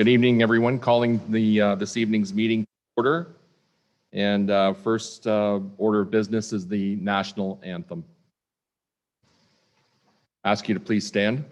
Good evening, everyone. Calling the this evening's meeting to order. And first order of business is the National Anthem. Ask you to please stand.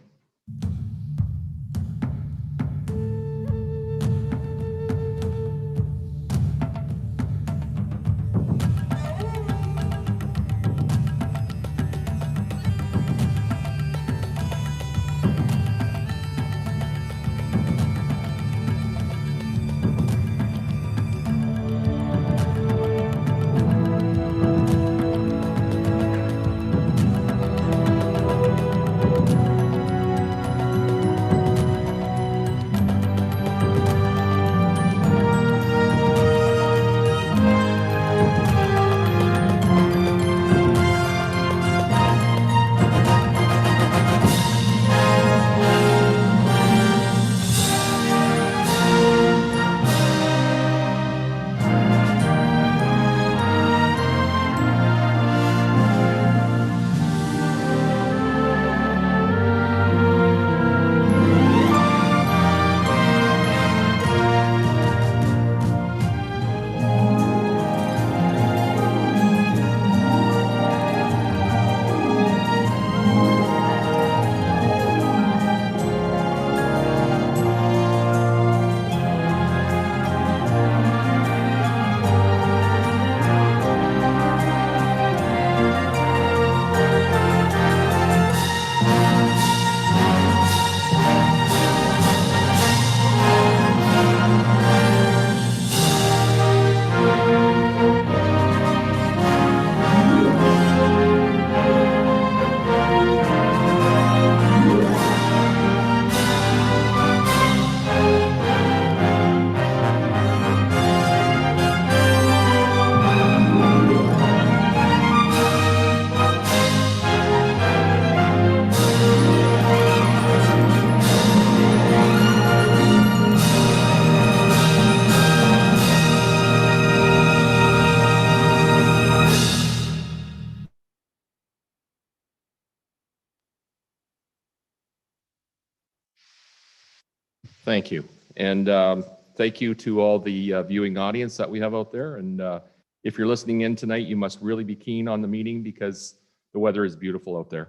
Thank you. And thank you to all the viewing audience that we have out there. And if you're listening in tonight, you must really be keen on the meeting because the weather is beautiful out there.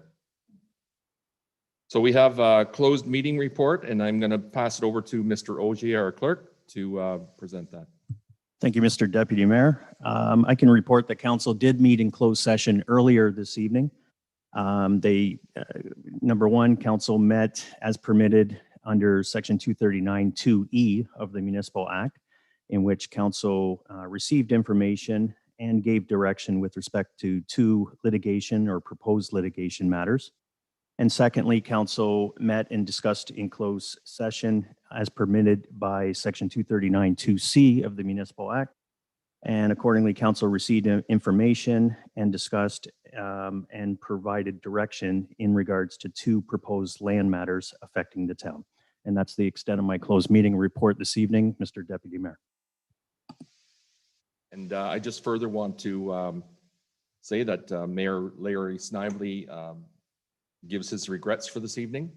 So we have a closed meeting report, and I'm going to pass it over to Mr. Ogier, our clerk, to present that. Thank you, Mr. Deputy Mayor. I can report that council did meet in closed session earlier this evening. Number one, council met as permitted under section 239(2)E of the Municipal Act, in which council received information and gave direction with respect to two litigation or proposed litigation matters. And secondly, council met and discussed in closed session as permitted by section 239(2)C of the Municipal Act. And accordingly, council received information and discussed and provided direction in regards to two proposed land matters affecting the town. And that's the extent of my closed meeting report this evening, Mr. Deputy Mayor. And I just further want to say that Mayor Larry Snively gives his regrets for this evening.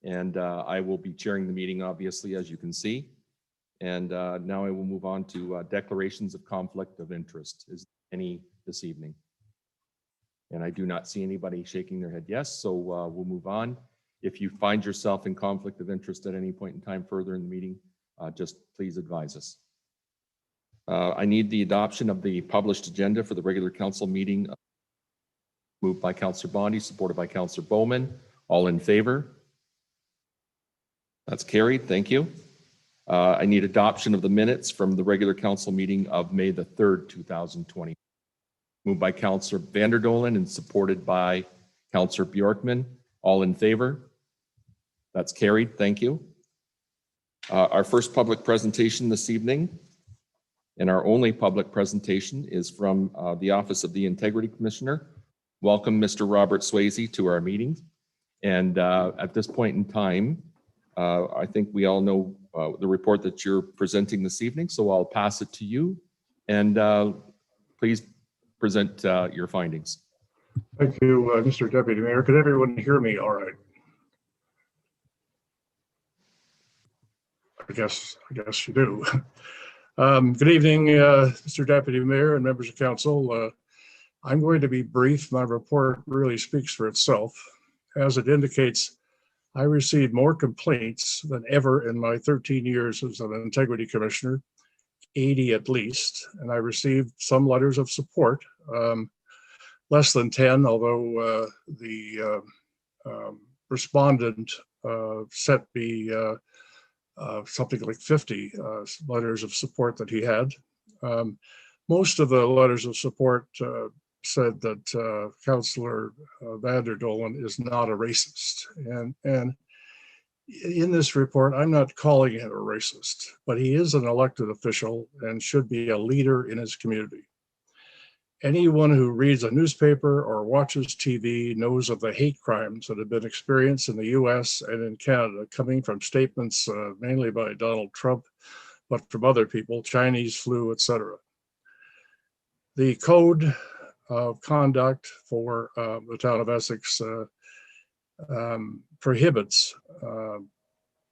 And I will be chairing the meeting, obviously, as you can see. And now I will move on to declarations of conflict of interest. Is there any this evening? And I do not see anybody shaking their head yes, so we'll move on. If you find yourself in conflict of interest at any point in time further in the meeting, just please advise us. I need the adoption of the published agenda for the regular council meeting. Moved by Councillor Bondi, supported by Councillor Bowman. All in favor? That's carried. Thank you. I need adoption of the minutes from the regular council meeting of May the 3rd, 2020. Moved by Councillor Vanderdolen and supported by Councillor Bjorkman. All in favor? That's carried. Thank you. Our first public presentation this evening and our only public presentation is from the Office of the Integrity Commissioner. Welcome, Mr. Robert Swayze, to our meeting. And at this point in time, I think we all know the report that you're presenting this evening, so I'll pass it to you. And please present your findings. Thank you, Mr. Deputy Mayor. Could everyone hear me all right? I guess you do. Good evening, Mr. Deputy Mayor and members of council. I'm going to be brief. My report really speaks for itself. As it indicates, I received more complaints than ever in my 13 years as an integrity commissioner, 80 at least, and I received some letters of support, less than 10, although the respondent sent me something like 50 letters of support that he had. Most of the letters of support said that Councillor Vanderdolen is not a racist. And in this report, I'm not calling him a racist, but he is an elected official and should be a leader in his community. Anyone who reads a newspaper or watches TV knows of the hate crimes that have been experienced in the US and in Canada, coming from statements mainly by Donald Trump, but from other people, Chinese flu, etc. The code of conduct for the town of Essex prohibits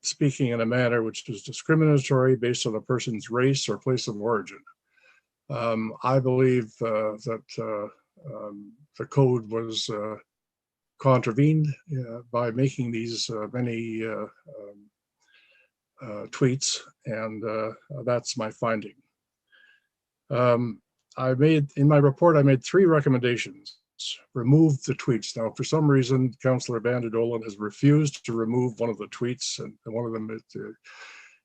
speaking in a manner which is discriminatory based on a person's race or place of origin. I believe that the code was contravened by making these many tweets, and that's my finding. In my report, I made 3 recommendations. Remove the tweets. Now, for some reason, Councillor Vanderdolen has refused to remove one of the tweets, and one of them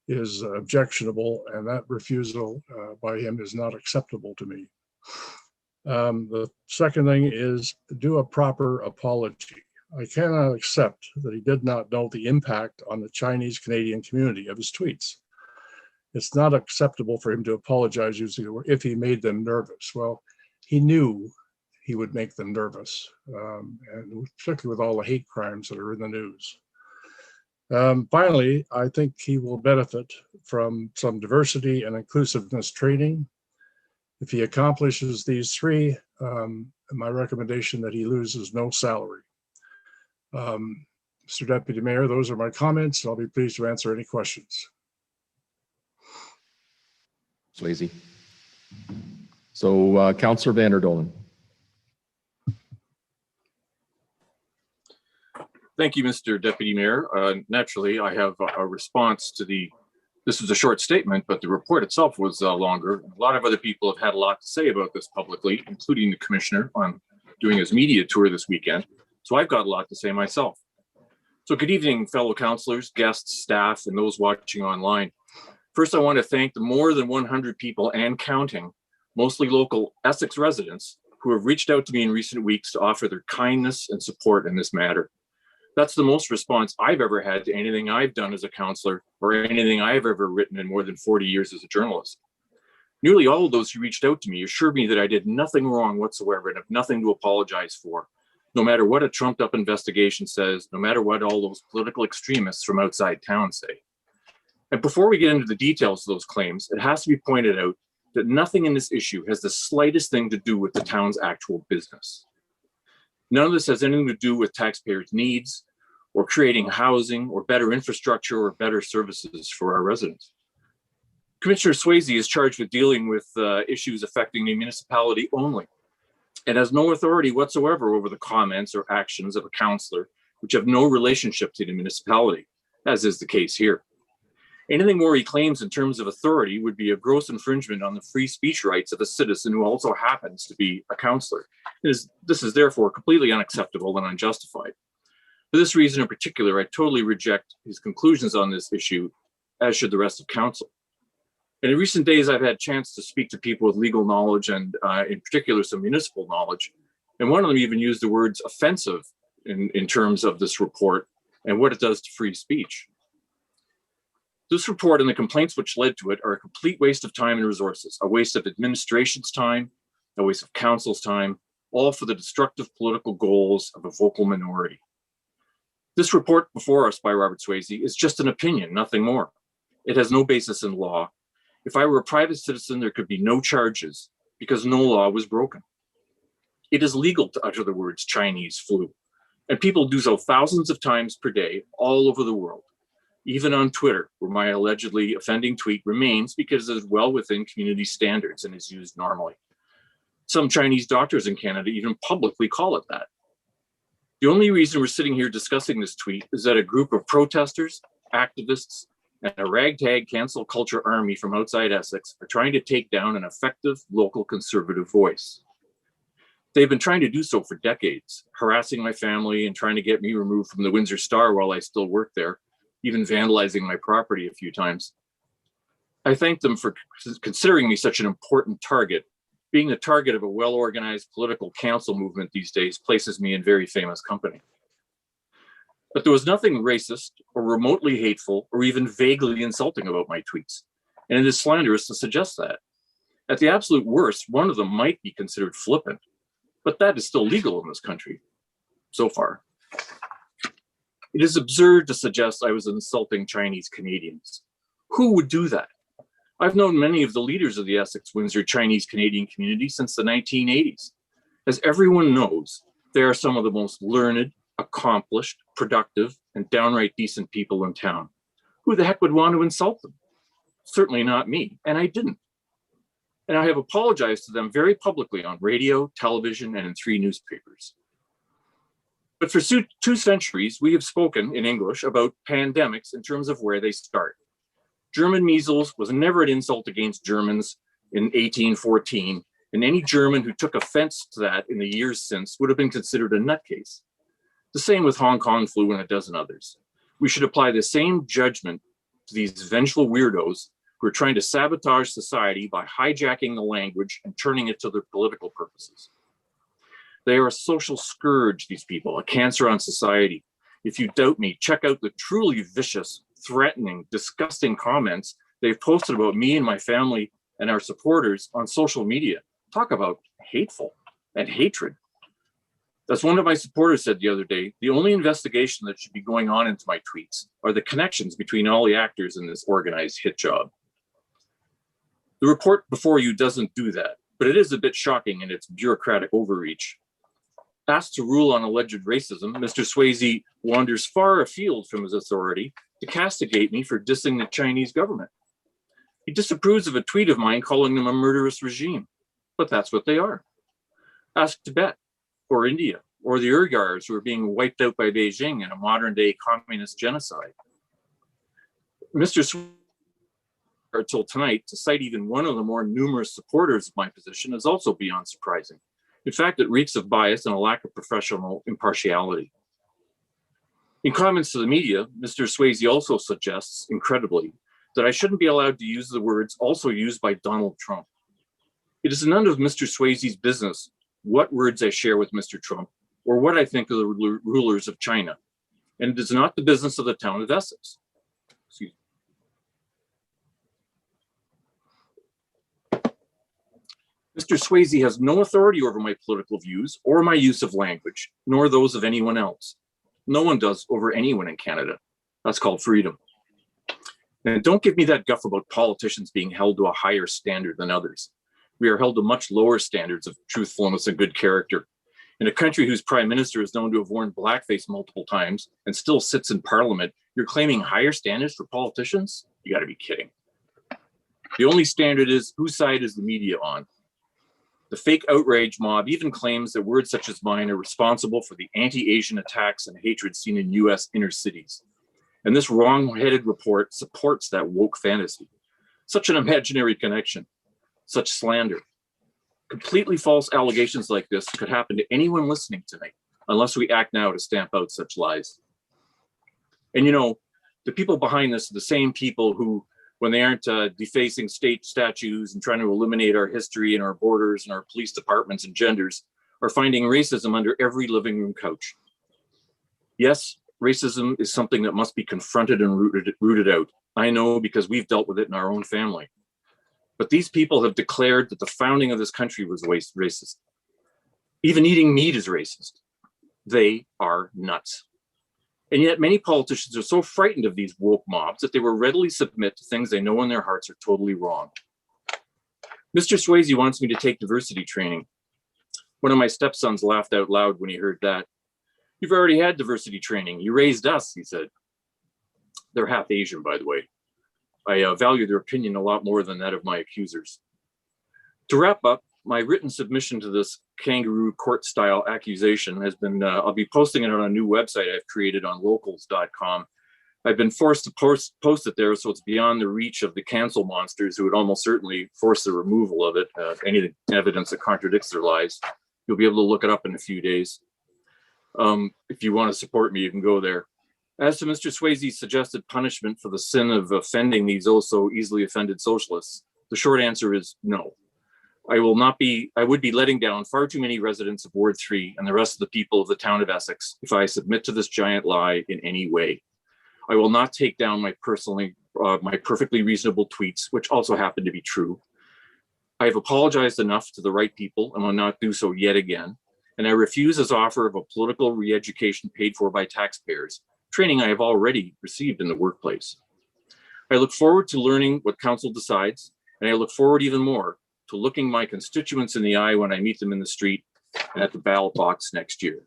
is objectionable, and that refusal by him is not acceptable to me. The second thing is do a proper apology. I cannot accept that he did not know the impact on the Chinese Canadian community of his tweets. It's not acceptable for him to apologize using the word if he made them nervous. Well, he knew he would make them nervous, and particularly with all the hate crimes that are in the news. Finally, I think he will benefit from some diversity and inclusiveness training. If he accomplishes these 3, my recommendation that he loses no salary. Mr. Deputy Mayor, those are my comments. I'll be pleased to answer any questions. Swayze. So Councillor Vanderdolen. Thank you, Mr. Deputy Mayor. Naturally, I have a response to this was a short statement, but the report itself was longer. A lot of other people have had a lot to say about this publicly, including the commissioner on doing his media tour this weekend. So I've got a lot to say myself. So good evening, fellow councillors, guests, staff, and those watching online. First, I want to thank the more than 100 people and counting, mostly local Essex residents, who have reached out to me in recent weeks to offer their kindness and support in this matter. That's the most response I've ever had to anything I've done as a councillor or anything I've ever written in more than 40 years as a journalist. Nearly all of those who reached out to me assured me that I did nothing wrong whatsoever and have nothing to apologize for, no matter what a trumped up investigation says, no matter what all those political extremists from outside town say. And before we get into the details of those claims, it has to be pointed out that nothing in this issue has the slightest thing to do with the town's actual business. None of this has anything to do with taxpayers' needs or creating housing or better infrastructure or better services for our residents. Commissioner Swayze is charged with dealing with issues affecting the municipality only and has no authority whatsoever over the comments or actions of a councillor which have no relationship to the municipality, as is the case here. Anything more he claims in terms of authority would be a gross infringement on the free speech rights of a citizen who also happens to be a councillor. This is therefore completely unacceptable and unjustified. For this reason in particular, I totally reject his conclusions on this issue, as should the rest of council. And in recent days, I've had a chance to speak to people with legal knowledge and in particular some municipal knowledge. And one of them even used the words offensive in terms of this report and what it does to free speech. This report and the complaints which led to it are a complete waste of time and resources, a waste of administration's time, a waste of council's time, all for the destructive political goals of a vocal minority. This report before us by Robert Swayze is just an opinion, nothing more. It has no basis in law. If I were a private citizen, there could be no charges because no law was broken. It is legal to utter the words Chinese flu, and people do so thousands of times per day all over the world. even on Twitter, where my allegedly offending tweet remains because it is well within community standards and is used normally. Some Chinese doctors in Canada even publicly call it that. The only reason we're sitting here discussing this tweet is that a group of protesters, activists, and a ragtag cancel culture army from outside Essex are trying to take down an effective local conservative voice. They've been trying to do so for decades, harassing my family and trying to get me removed from the Windsor Star while I still work there, even vandalizing my property a few times. I thank them for considering me such an important target. Being the target of a well-organized political council movement these days places me in very famous company. But there was nothing racist or remotely hateful or even vaguely insulting about my tweets, and it is slanderous to suggest that. At the absolute worst, one of them might be considered flippant, but that is still legal in this country, so far. It is absurd to suggest I was insulting Chinese Canadians. Who would do that? I've known many of the leaders of the Essex-Windsor Chinese Canadian community since the 1980s. As everyone knows, they are some of the most learned, accomplished, productive, and downright decent people in town. Who the heck would want to insult them? Certainly not me, and I didn't. And I have apologized to them very publicly on radio, television, and in 3 newspapers. But for 2 centuries, we have spoken in English about pandemics in terms of where they start. German measles was never an insult against Germans in 1814, and any German who took offense to that in the years since would have been considered a nutcase. The same with Hong Kong flu and a dozen others. We should apply the same judgment to these vengeful weirdos who are trying to sabotage society by hijacking the language and turning it to their political purposes. They are a social scourge, these people, a cancer on society. If you doubt me, check out the truly vicious, threatening, disgusting comments they've posted about me and my family and our supporters on social media. Talk about hateful and hatred. As one of my supporters said the other day, the only investigation that should be going on into my tweets are the connections between all the actors in this organized hit job. The report before you doesn't do that, but it is a bit shocking in its bureaucratic overreach. Asked to rule on alleged racism, Mr. Swayze wanders far afield from his authority to castigate me for dissing the Chinese government. He disapproves of a tweet of mine calling them a murderous regime, but that's what they are. Ask Tibet or India or the Uyghurs who are being wiped out by Beijing in a modern-day communist genocide. Mr. Swayze, until tonight, to cite even one of the more numerous supporters of my position is also beyond surprising. In fact, it reeks of bias and a lack of professional impartiality. In comments to the media, Mr. Swayze also suggests, incredibly, that I shouldn't be allowed to use the words also used by Donald Trump. It is none of Mr. Swayze's business what words I share with Mr. Trump or what I think of the rulers of China, and it is not the business of the town of Essex. Excuse me. Mr. Swayze has no authority over my political views or my use of language, nor those of anyone else. No one does over anyone in Canada. That's called freedom. And don't give me that guff about politicians being held to a higher standard than others. We are held to much lower standards of truthfulness and good character. In a country whose prime minister is known to have worn blackface multiple times and still sits in parliament, you're claiming higher standards for politicians? You gotta be kidding. The only standard is whose side is the media on? The fake outrage mob even claims that words such as mine are responsible for the anti-Asian attacks and hatred seen in US inner cities. And this wrong-headed report supports that woke fantasy. Such an imaginary connection, such slander. Completely false allegations like this could happen to anyone listening tonight, unless we act now to stamp out such lies. And you know, the people behind this are the same people who, when they aren't defacing state statues and trying to eliminate our history and our borders and our police departments and genders, are finding racism under every living room couch. Yes, racism is something that must be confronted and rooted out. I know because we've dealt with it in our own family. But these people have declared that the founding of this country was racist. Even eating meat is racist. They are nuts. And yet many politicians are so frightened of these woke mobs that they will readily submit to things they know in their hearts are totally wrong. Mr. Swayze wants me to take diversity training. One of my stepsons laughed out loud when he heard that. You've already had diversity training. You raised us, he said. They're half Asian, by the way. I value their opinion a lot more than that of my accusers. To wrap up, my written submission to this kangaroo court-style accusation has been, I'll be posting it on a new website I've created on locals.com. I've been forced to post it there, so it's beyond the reach of the cancel monsters who would almost certainly force the removal of it, any evidence that contradicts their lies. You'll be able to look it up in a few days. If you want to support me, you can go there. As to Mr. Swayze's suggested punishment for the sin of offending these oh so easily offended socialists, the short answer is no. I would be letting down far too many residents of Ward 3 and the rest of the people of the town of Essex if I submit to this giant lie in any way. I will not take down my perfectly reasonable tweets, which also happen to be true. I have apologized enough to the right people and will not do so yet again. And I refuse his offer of a political re-education paid for by taxpayers, training I have already received in the workplace. I look forward to learning what council decides, and I look forward even more to looking my constituents in the eye when I meet them in the street and at the ballot box next year.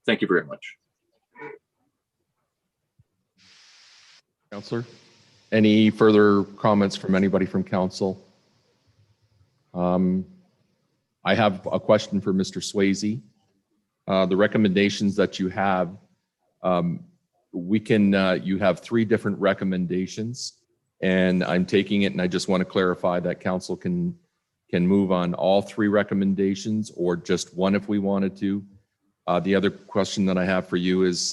Thank you very much. Councillor, any further comments from anybody from council? I have a question for Mr. Swayze. The recommendations that you have, you have 3 different recommendations, and I'm taking it and I just want to clarify that council can move on all 3 recommendations or just one if we wanted to. The other question that I have for you is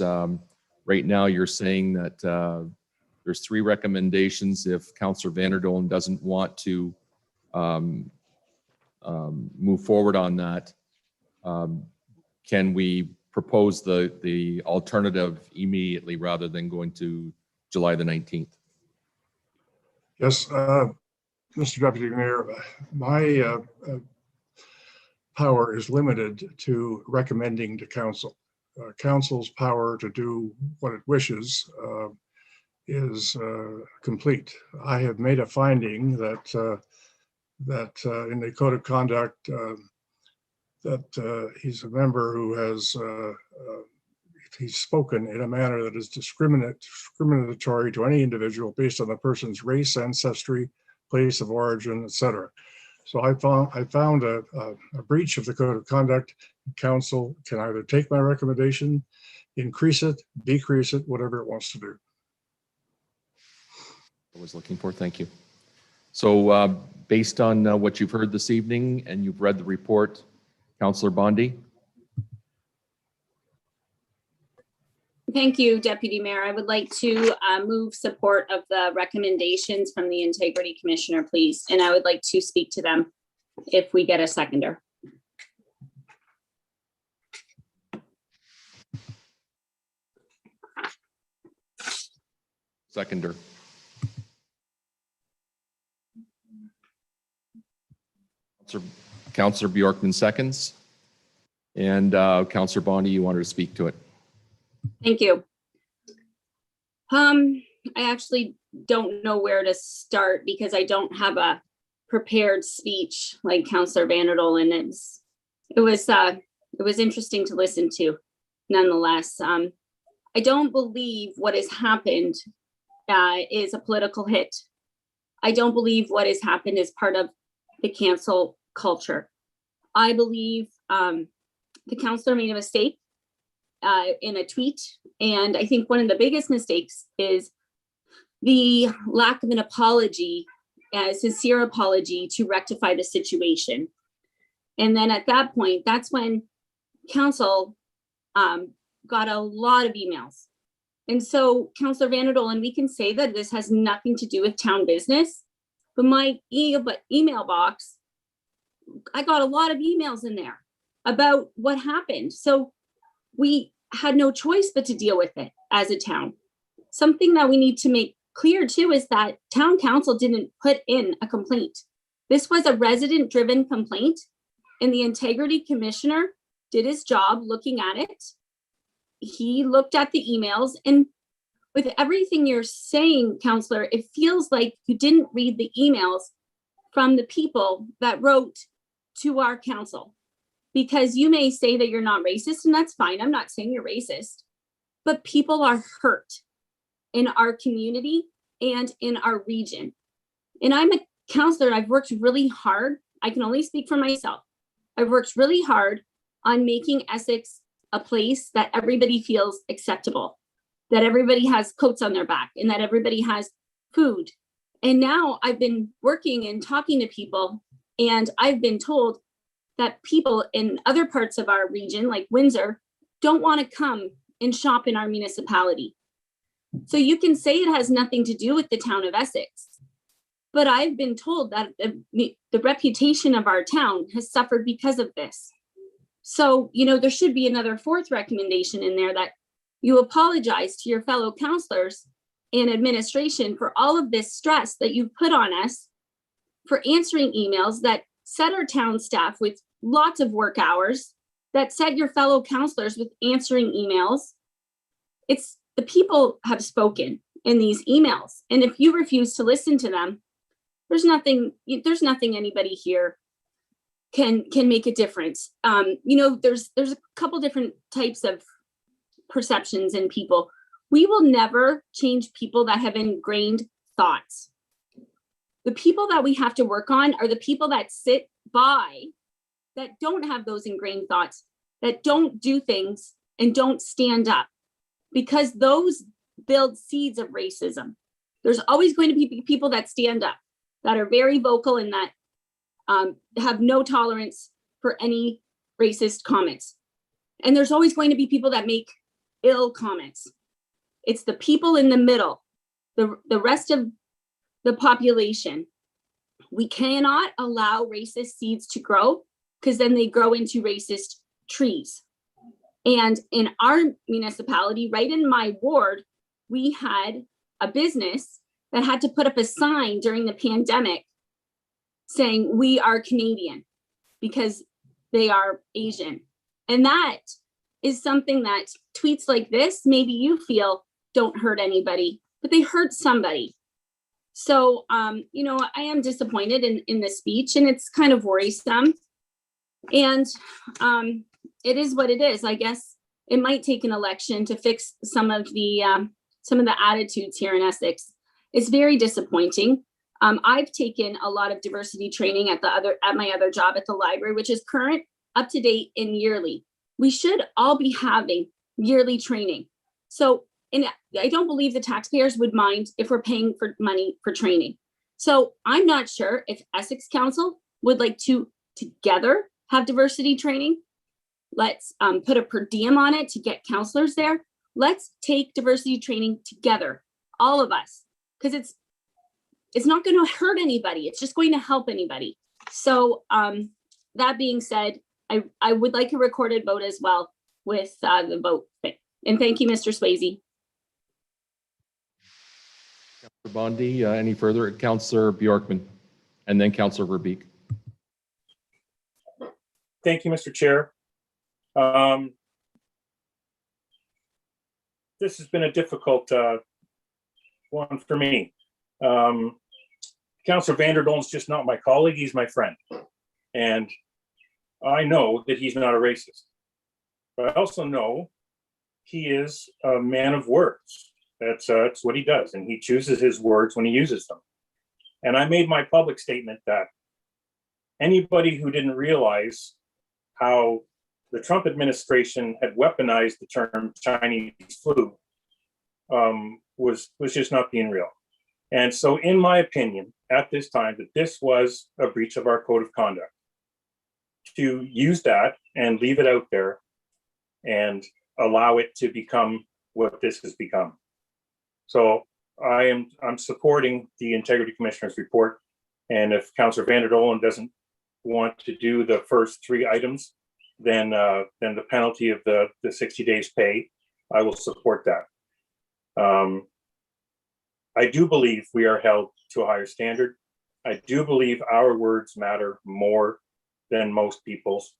right now you're saying that there's 3 recommendations. If Councillor Vanderdolen doesn't want to move forward on that, can we propose the alternative immediately rather than going to July the 19th? Yes, Mr. Deputy Mayor, my power is limited to recommending to council. Council's power to do what it wishes is complete. I have made a finding that in the code of conduct that he's a member who has he's spoken in a manner that is discriminatory to any individual based on the person's race, ancestry, place of origin, etc. So I found a breach of the code of conduct. Council can either take my recommendation, increase it, decrease it, whatever it wants to do. I was looking for, thank you. So based on what you've heard this evening and you've read the report, Councillor Bondi. Thank you, Deputy Mayor. I would like to move support of the recommendations from the Integrity Commissioner, please. And I would like to speak to them if we get a seconder. Seconder. Councillor Bjorkman seconds. And Councillor Bondi, you wanted to speak to it. Thank you. I actually don't know where to start because I don't have a prepared speech like Councillor Vanderdolen. It was interesting to listen to, nonetheless. I don't believe what has happened is a political hit. I don't believe what has happened is part of the cancel culture. I believe the councillor made a mistake in a tweet. And I think one of the biggest mistakes is the lack of an apology, a sincere apology to rectify the situation. And then at that point, that's when council got a lot of emails. And so Councillor Vanderdolen, we can say that this has nothing to do with town business, but my email box, I got a lot of emails in there about what happened. So we had no choice but to deal with it as a town. Something that we need to make clear too is that town council didn't put in a complaint. This was a resident-driven complaint, and the Integrity Commissioner did his job looking at it. He looked at the emails, and with everything you're saying, Councillor, it feels like you didn't read the emails from the people that wrote to our council. Because you may say that you're not racist, and that's fine. I'm not saying you're racist, but people are hurt. in our community and in our region. And I'm a counselor. I've worked really hard. I can only speak for myself. I've worked really hard on making Essex a place that everybody feels acceptable, that everybody has coats on their back, and that everybody has food. And now I've been working and talking to people, and I've been told that people in other parts of our region, like Windsor, don't want to come and shop in our municipality. So you can say it has nothing to do with the town of Essex, but I've been told that the reputation of our town has suffered because of this. So, there should be another fourth recommendation in there, that you apologize to your fellow counselors and administration for all of this stress that you've put on us, for answering emails that set our town staff with lots of work hours, that set your fellow counselors with answering emails. It's the people have spoken in these emails. And if you refuse to listen to them, there's nothing anybody here can make a difference. There's a couple different types of perceptions in people. We will never change people that have ingrained thoughts. The people that we have to work on are the people that sit by, that don't have those ingrained thoughts, that don't do things and don't stand up, because those build seeds of racism. There's always going to be people that stand up, that are very vocal, and that have no tolerance for any racist comments. And there's always going to be people that make ill comments. It's the people in the middle, the rest of the population. We cannot allow racist seeds to grow, because then they grow into racist trees. And in our municipality, right in my ward, we had a business that had to put up a sign during the pandemic saying, "We are Canadian," because they are Asian. And that is something that tweets like this, maybe you feel don't hurt anybody, but they hurt somebody. So, I am disappointed in the speech, and it's kind of worrisome. And it is what it is. I guess it might take an election to fix some of the attitudes here in Essex. It's very disappointing. I've taken a lot of diversity training at my other job at the library, which is current, up to date, and yearly. We should all be having yearly training. So, and I don't believe the taxpayers would mind if we're paying for money for training. So I'm not sure if Essex Council would like to together have diversity training. Let's put a per diem on it to get counselors there. Let's take diversity training together, all of us, because it's not going to hurt anybody. It's just going to help anybody. So that being said, I would like a recorded vote as well with the vote. And thank you, Mr. Swayze. Councilor Bondi, any further? Councilor Bjorkman, and then Councilor Verbeek. Thank you, Mr. Chair. This has been a difficult one for me. Councilor Vanderdolen's just not my colleague, he's my friend. And I know that he's not a racist. But I also know he is a man of words. That's what he does. And he chooses his words when he uses them. And I made my public statement that anybody who didn't realize how the Trump administration had weaponized the term Chinese flu was just not being real. And so in my opinion, at this time, that this was a breach of our code of conduct. To use that and leave it out there and allow it to become what this has become. So I'm supporting the Integrity Commissioner's report. And if Councillor Vanderdolen doesn't want to do the first three items, then the penalty of the 60 days pay, I will support that. I do believe we are held to a higher standard. I do believe our words matter more than most people's.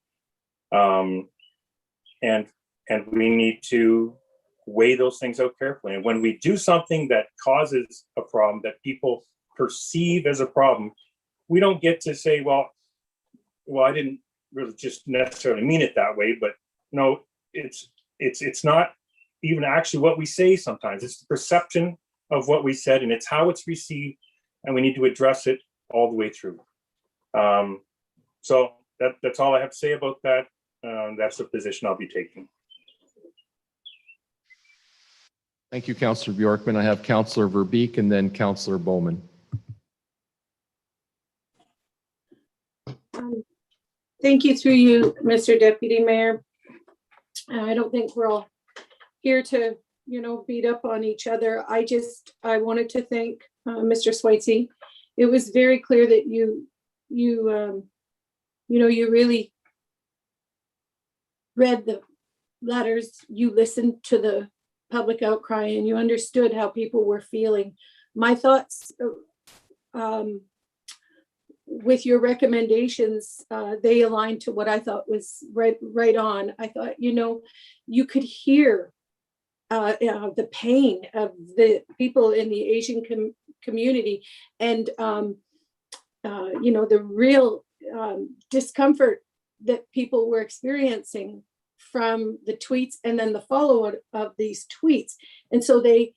And we need to weigh those things out carefully. And when we do something that causes a problem that people perceive as a problem, we don't get to say, well, I didn't really just necessarily mean it that way, but no, it's not even actually what we say sometimes. It's the perception of what we said, and it's how it's received, and we need to address it all the way through. So that's all I have to say about that. That's the position I'll be taking. Thank you, Councillor Bjorkman. I have Councillor Verbeek and then Councillor Bowman. Thank you through you, Mr. Deputy Mayor. I don't think we're all here to, beat up on each other. I wanted to thank Mr. Swayze. It was very clear that you really read the letters, you listened to the public outcry, and you understood how people were feeling. My thoughts with your recommendations, they aligned to what I thought was right on. I thought, you could hear the pain of the people in the Asian community, and the real discomfort that people were experiencing from the tweets and then the follow-up of these tweets. And so they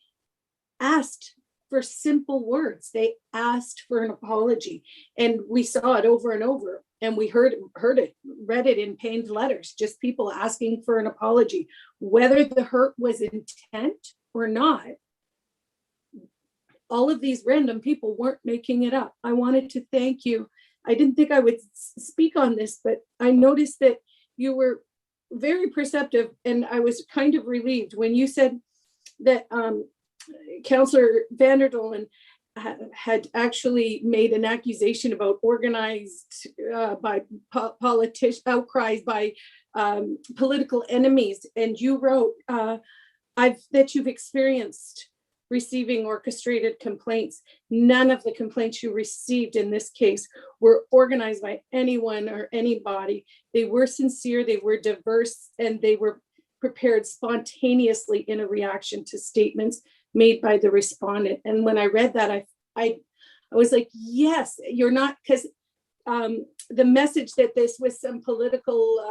asked for simple words. They asked for an apology, and we saw it over and over, and we read it in pained letters, just people asking for an apology, whether the hurt was intent or not. All of these random people weren't making it up. I wanted to thank you. I didn't think I would speak on this, but I noticed that you were very perceptive, and I was kind of relieved when you said that Councillor Vanderdolen had actually made an accusation about organized by outcries by political enemies, and you wrote that you've experienced receiving orchestrated complaints. None of the complaints you received in this case were organized by anyone or anybody. They were sincere, they were diverse, and they were prepared spontaneously in a reaction to statements made by the respondent. And when I read that, I was like, yes, you're not, because the message that this was some political,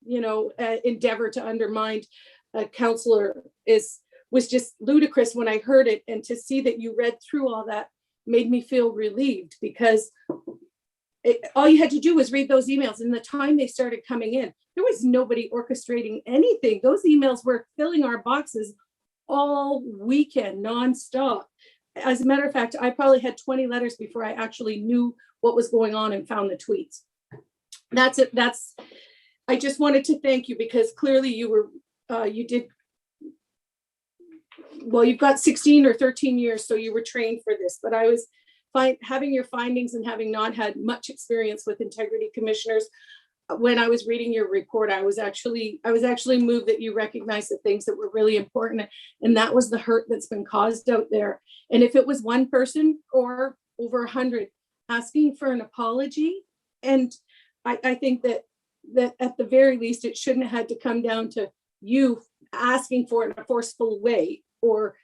endeavor to undermine a councillor was just ludicrous when I heard it. And to see that you read through all that made me feel relieved, because all you had to do was read those emails, and the time they started coming in, there was nobody orchestrating anything. Those emails were filling our boxes all weekend, nonstop. As a matter of fact, I probably had 20 letters before I actually knew what was going on and found the tweets. That's it. I just wanted to thank you, because clearly you've got 16 or 13 years, so you were trained for this. But I was having your findings and having not had much experience with integrity commissioners. When I was reading your report, I was actually moved that you recognized the things that were really important, and that was the hurt that's been caused out there. And if it was one person or over 100 asking for an apology, and I think that at the very least, it shouldn't have had to come down to you asking for it in a forceful way, or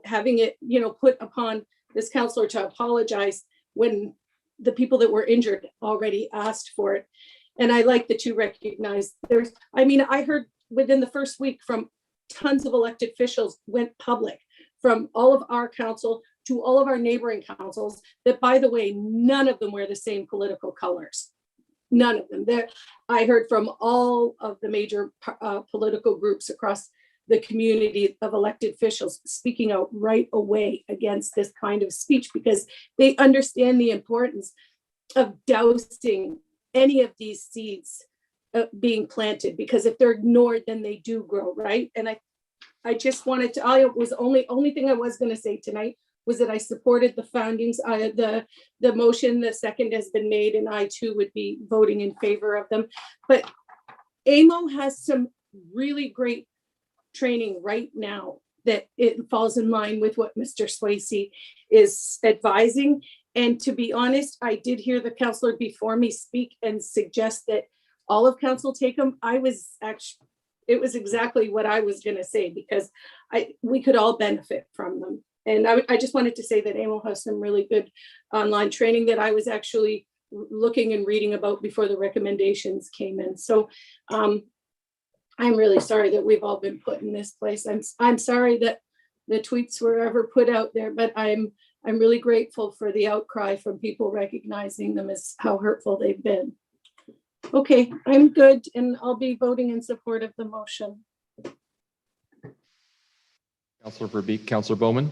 having it put upon this councillor to apologize when the people that were injured already asked for it. And I like that you recognize I heard within the first week from tons of elected officials went public, from all of our council to all of our neighboring councils, that, by the way, none of them wear the same political colors. None of them. I heard from all of the major political groups across the community of elected officials speaking out right away against this kind of speech, because they understand the importance of dousing any of these seeds being planted, because if they're ignored, then they do grow, right? And I just wanted to, only thing I was going to say tonight was that I supported the findings, the motion, the second has been made, and I too would be voting in favor of them. But AMO has some really great training right now that it falls in line with what Mr. Swayze is advising. And to be honest, I did hear the councillor before me speak and suggest that all of council take them. It was exactly what I was going to say, because we could all benefit from them. And I just wanted to say that AMO has some really good online training that I was actually looking and reading about before the recommendations came in. So I'm really sorry that we've all been put in this place. I'm sorry that the tweets were ever put out there, but I'm really grateful for the outcry from people recognizing them as how hurtful they've been. Okay, I'm good, and I'll be voting in support of the motion. Councillor Verbeek, Councillor Bowman.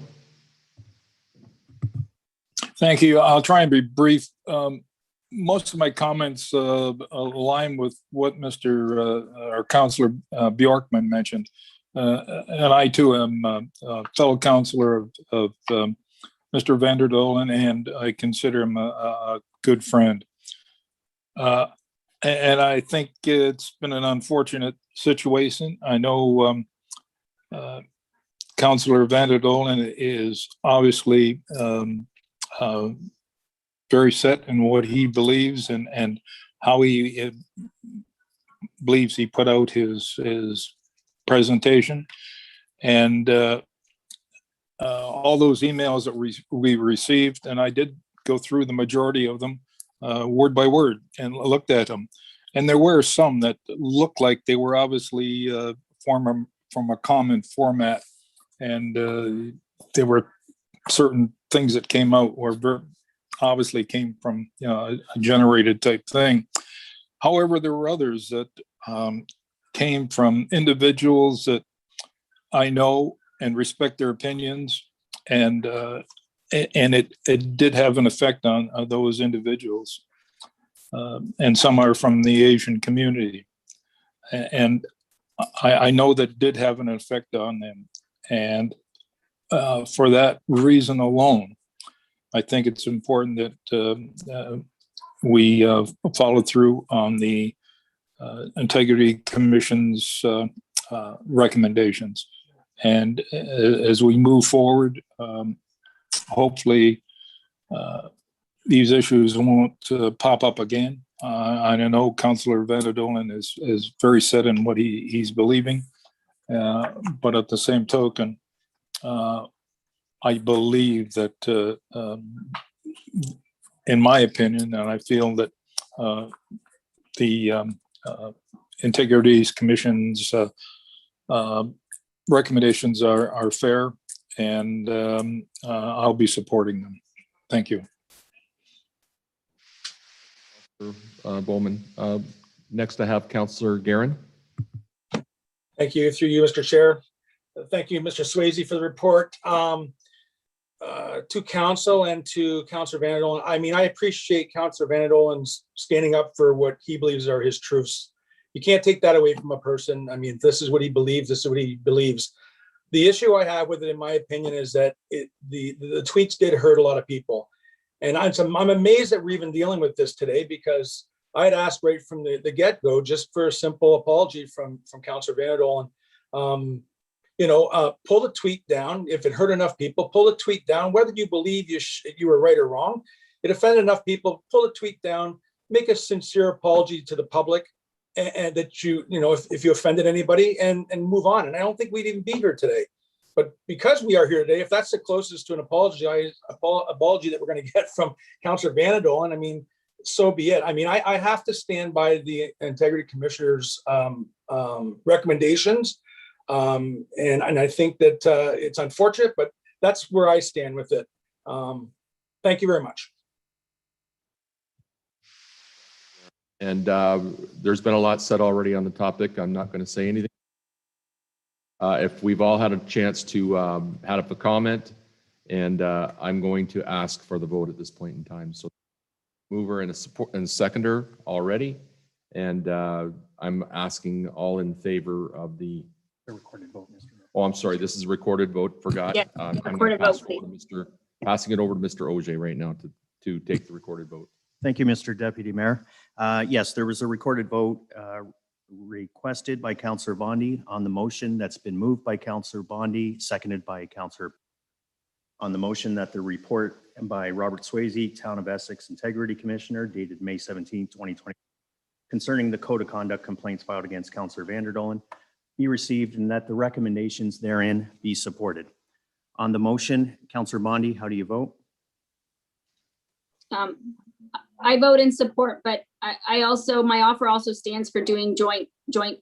Thank you. I'll try and be brief. Most of my comments align with what or Councillor Bjorkman mentioned. And I too am a fellow councillor of Mr. Vanderdolen, and I consider him a good friend. And I think it's been an unfortunate situation. I know Councillor Vanderdolen is obviously very set in what he believes and how he believes he put out his presentation. And all those emails that we received, and I did go through the majority of them word by word and looked at them. And there were some that looked like they were obviously from a common format. And there were certain things that came out were obviously came from a generated type thing. However, there were others that came from individuals that I know and respect their opinions, and it did have an effect on those individuals. And some are from the Asian community, and I know that did have an effect on them. And for that reason alone, I think it's important that we follow through on the Integrity Commission's recommendations. And as we move forward, hopefully these issues won't pop up again. I know Councillor Vanderdolen is very set in what he's believing, but at the same token, I believe that, in my opinion, and I feel that the Integrity Commission's recommendations are fair, and I'll be supporting them. Thank you. Bowman. Next, I have Councillor Guerin. Thank you, through you, Mr. Chair. Thank you, Mr. Swayze, for the report. To council and to Councillor Vanderdolen, I mean, I appreciate Councillor Vanderdolen's standing up for what he believes are his truths. You can't take that away from a person. I mean, this is what he believes. This is what he believes. The issue I have with it, in my opinion, is that the tweets did hurt a lot of people. And I'm amazed that we're even dealing with this today, because I had asked right from the get-go just for a simple apology from Councillor Vanderdolen. Pull the tweet down. If it hurt enough people, pull the tweet down. Whether you believe you were right or wrong, it offended enough people, pull the tweet down, make a sincere apology to the public, and that if you offended anybody, and move on. And I don't think we'd even be here today. But because we are here today, if that's the closest to an apology that we're going to get from Councillor Vanderdolen, I mean, so be it. I mean, I have to stand by the Integrity Commissioner's recommendations. And I think that it's unfortunate, but that's where I stand with it. Thank you very much. And there's been a lot said already on the topic. I'm not going to say anything. If we've all had a chance to have a comment, and I'm going to ask for the vote at this point in time. So mover and a support and seconder already. And I'm asking all in favor of the recorded vote, Mr. Mayor. Oh, I'm sorry. This is a recorded vote. Forgot. Yeah, I'm recorded gonna pass vote, it over to passing it over to Mr. Auger right now to take the recorded vote. Thank you, Mr. Deputy Mayor. Yes, there was a recorded vote requested by Councillor Bondi on the motion that's been moved by Councillor Bondi, seconded by Councillor on the motion that the report by Robert Swayze, Town of Essex Integrity Commissioner, dated May 17, 2020, concerning the code of conduct complaints filed against Councillor Vanderdolen be received, and that the recommendations therein be supported. On the motion, Councillor Bondi, how do you vote? I vote in support, but I also, my offer also stands for doing joint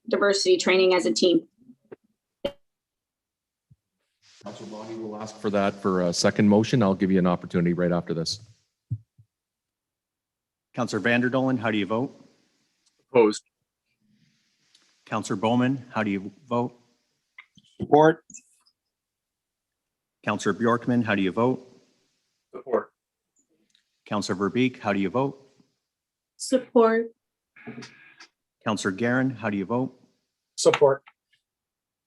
diversity training as a team. Councilor Bonnie will ask for that for a second motion. I'll give you an opportunity right after this. Counselor Vanderdolen, how do you vote? Opposed. Counselor Bowman, how do you vote? Support. Counselor Bjorkman, how do you vote? Support. Counselor Verbeek, how do you vote? Support. Counselor Guerin, how do you vote? Support.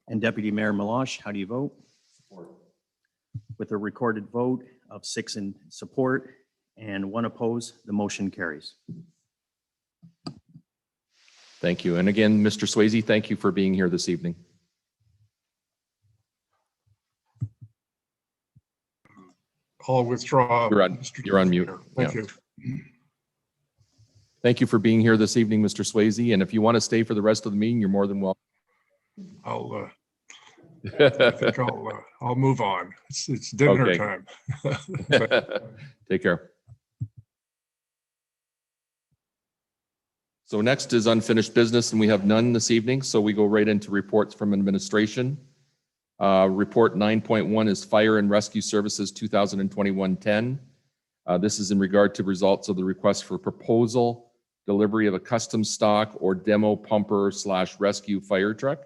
And Deputy Mayor Milosh, how do you vote? With a recorded vote of 6 in support and 1 opposed, the motion carries. Thank you. And again, Mr. Swayze, thank you for being here this evening. I'll withdraw. You're on mute. Thank Yeah. you. Thank you for being here this evening, Mr. Swayze. And if you want to stay for the rest of the meeting, you're more than welcome. I think I'll move on. It's dinner Okay. time. Take care. So next is unfinished business, and we have none this evening. So we go right into reports from administration. Report 9.1 is Fire and Rescue Services 2021-10. This is in regard to results of the request for proposal, delivery of a custom stock or demo pumper / rescue fire truck.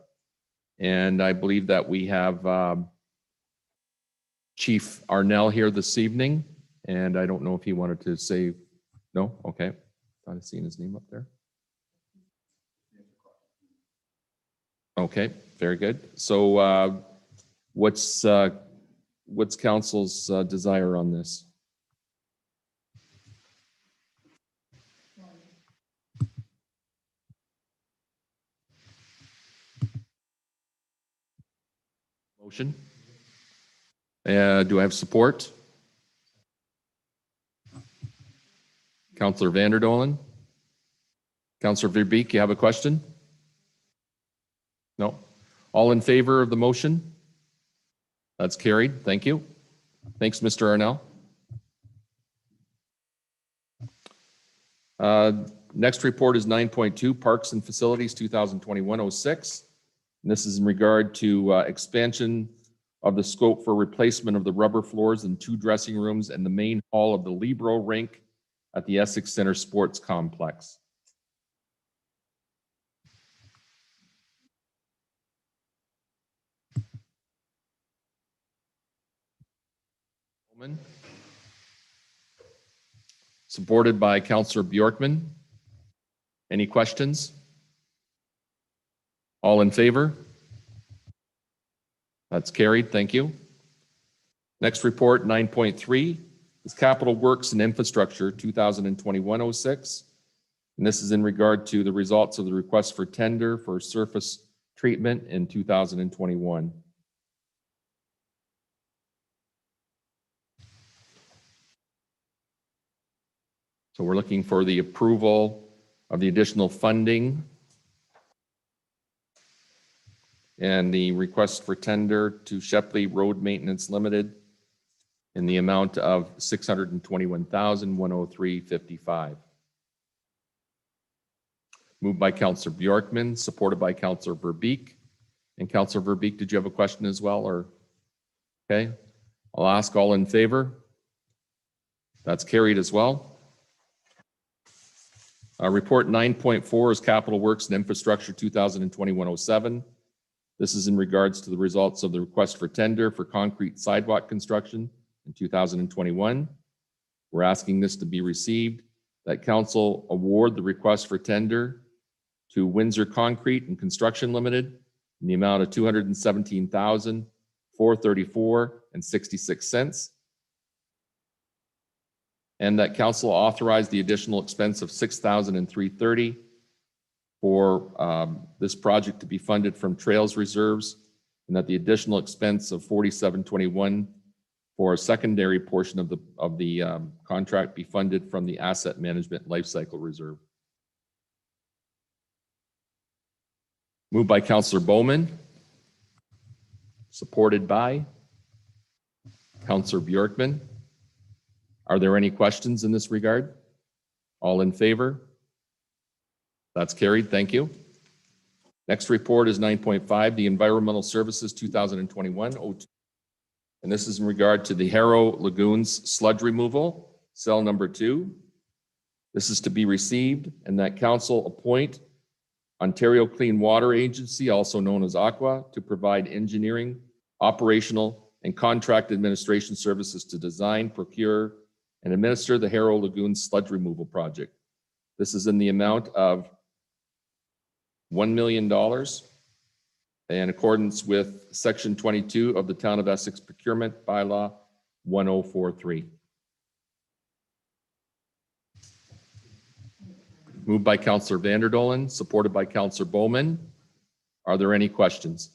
And I believe that we have Chief Arnell here this evening. And I don't know if he wanted to say, no? Okay. Thought I'd seen his name up there. Okay, very good. So what's council's desire on this? Motion? Do I have support? Councilor Vanderdolen? Councilor Verbeek, you have a question? No? All in favor of the motion? That's carried. Thank you. Thanks, Mr. Arnell. Next report is 9.2, Parks and Facilities 2021-06. And this is in regard to expansion of the scope for replacement of the rubber floors in 2 dressing rooms and the main hall of the Libro rink at the Essex Center Sports Complex. Supported by Councilor Bjorkman. Any questions? All in favor? That's carried. Thank you. Next report, 9.3, is Capital Works and Infrastructure 2021-06. And this is in regard to the results of the request for tender for surface treatment in 2021. So we're looking for the approval of the additional funding and the request for tender to Shepley Road Maintenance Limited in the amount of $621,103.55. Moved by Councilor Bjorkman, supported by Councilor Verbeek. And Councilor Verbeek, did you have a question as well, or? Okay, I'll ask all in favor. That's carried as well. Report 9.4 is Capital Works and Infrastructure 2021-07. This is in regards to the results of the request for tender for concrete sidewalk construction in 2021. We're asking this to be received, that council award the request for tender to Windsor Concrete and Construction Limited in the amount of $217,434.66. And that council authorize the additional expense of $6,330 for this project to be funded from Trails Reserves, and that the additional expense of $47.21 for a secondary portion of the contract be funded from the Asset Management Lifecycle Reserve. Moved by Councilor Bowman, supported by Councilor Bjorkman. Are there any questions in this regard? All in favor? That's carried. Thank you. Next report is 9.5, the Environmental Services 2021-02. And this is in regard to the Harrow Lagoons sludge removal, cell number 2. This is to be received and that council appoint Ontario Clean Water Agency, also known as Aqua, to provide engineering, operational, and contract administration services to design, procure, and administer the Harrow Lagoon sludge removal project. This is in the amount of $1 million in accordance with Section 22 of the Town of Essex Procurement Bylaw 1043. Moved by Councillor Vanderdolen, supported by Councillor Bowman. Are there any questions?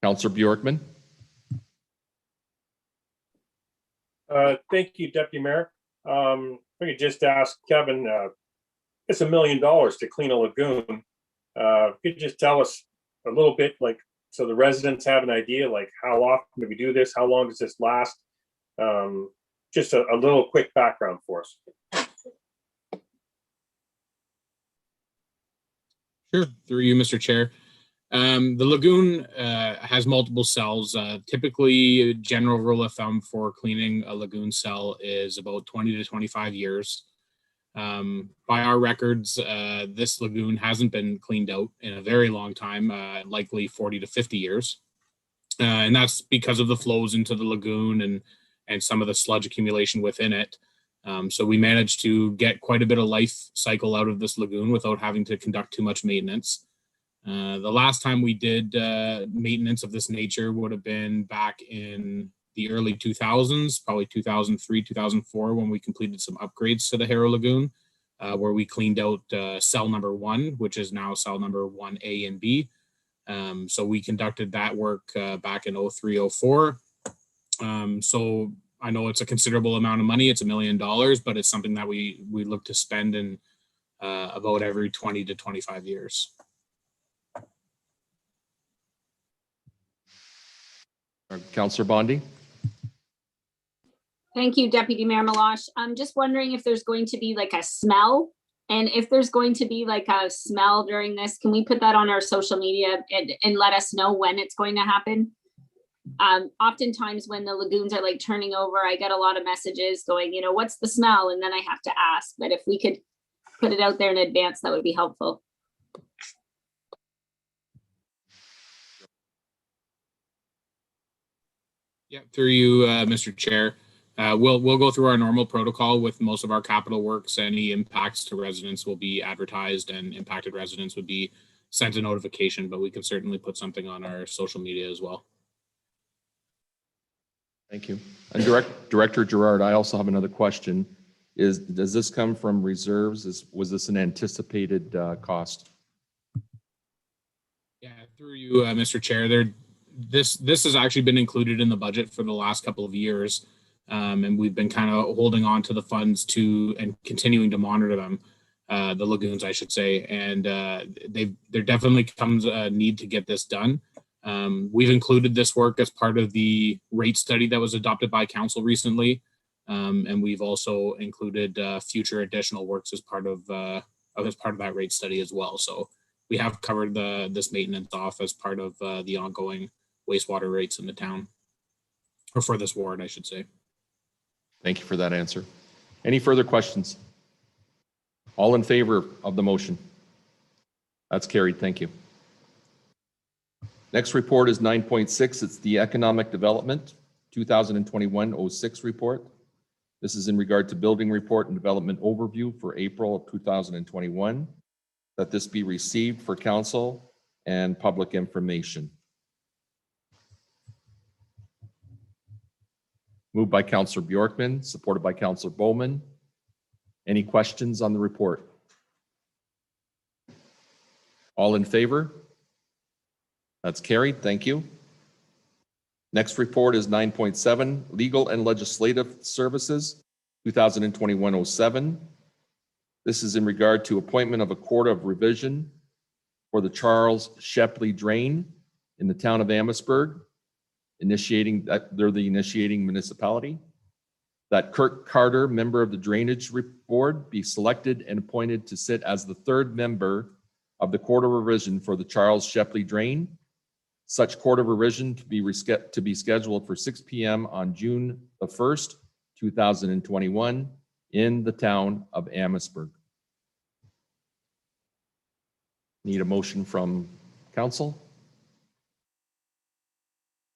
Councillor Bjorkman. Thank you, Deputy Mayor. If I could just ask Kevin, it's $1 million to clean a lagoon. Could you just tell us a little bit, like, so the residents have an idea, like how often do we do this? How long does this last? Just a little quick background for us. Sure, through you, Mr. Chair. The lagoon has multiple cells. Typically, general rule of thumb for cleaning a lagoon cell is about 20 to 25 years. By our records, this lagoon hasn't been cleaned out in a very long time, likely 40 to 50 years. And that's because of the flows into the lagoon and some of the sludge accumulation within it. So we managed to get quite a bit of life cycle out of this lagoon without having to conduct too much maintenance. The last time we did maintenance of this nature would have been back in the early 2000s, probably 2003, 2004, when we completed some upgrades to the Harrow Lagoon, where we cleaned out cell number 1, which is now cell number 1A and B. So we conducted that work back in 03, 04. So I know it's a considerable amount of money. It's $1 million, but it's something that we look to spend in about every 20 to 25 years. Councillor Bondi. Thank you, Deputy Mayor Malash. I'm just wondering if there's going to be like a smell, and if there's going to be like a smell during this, can we put that on our social media and let us know when it's going to happen? Oftentimes when the lagoons are like turning over, I get a lot of messages going, you know, what's the smell? And then I have to ask, but if we could put it out there in advance, that would be helpful. Yeah, through you, Mr. Chair. We'll go through our normal protocol with most of our capital works. Any impacts to residents will be advertised, and impacted residents would be sent a notification, but we can certainly put something on our social media as well. Thank you. And Director Gerard, I also have another question. Does this come from reserves? Was this an anticipated cost? Yeah, through you, Mr. Chair. This has actually been included in the budget for the last couple of years, and we've been kind of holding on to the funds and continuing to monitor them, the lagoons, I should say. And there definitely comes a need to get this done. We've included this work as part of the rate study that was adopted by council recently, and we've also included future additional works as part of that rate study as well. So we have covered this maintenance off as part of the ongoing wastewater rates in the town, or for this ward, I should say. Thank you for that answer. Any further questions? All in favor of the motion? That's carried. Thank you. Next report is 9.6. It's the Economic Development 2021-06 report. This is in regard to building report and development overview for April of 2021. That this be received for council and public information. Moved by Councillor Bjorkman, supported by Councillor Bowman. Any questions on the report? All in favor? That's carried. Thank you. Next report is 9.7, Legal and Legislative Services, 2021-07. This is in regard to appointment of a court of revision for the Charles Shepley Drain in the town of Amherstburg, initiating that they're the initiating municipality. that Kirk Carter, member of the Drainage Board, be selected and appointed to sit as the third member of the Court of Revision for the Charles Shepley Drain. Such Court of Revision to be scheduled for 6 p.m. on June the 1st, 2021 in the town of Amherstburg. Need a motion from council?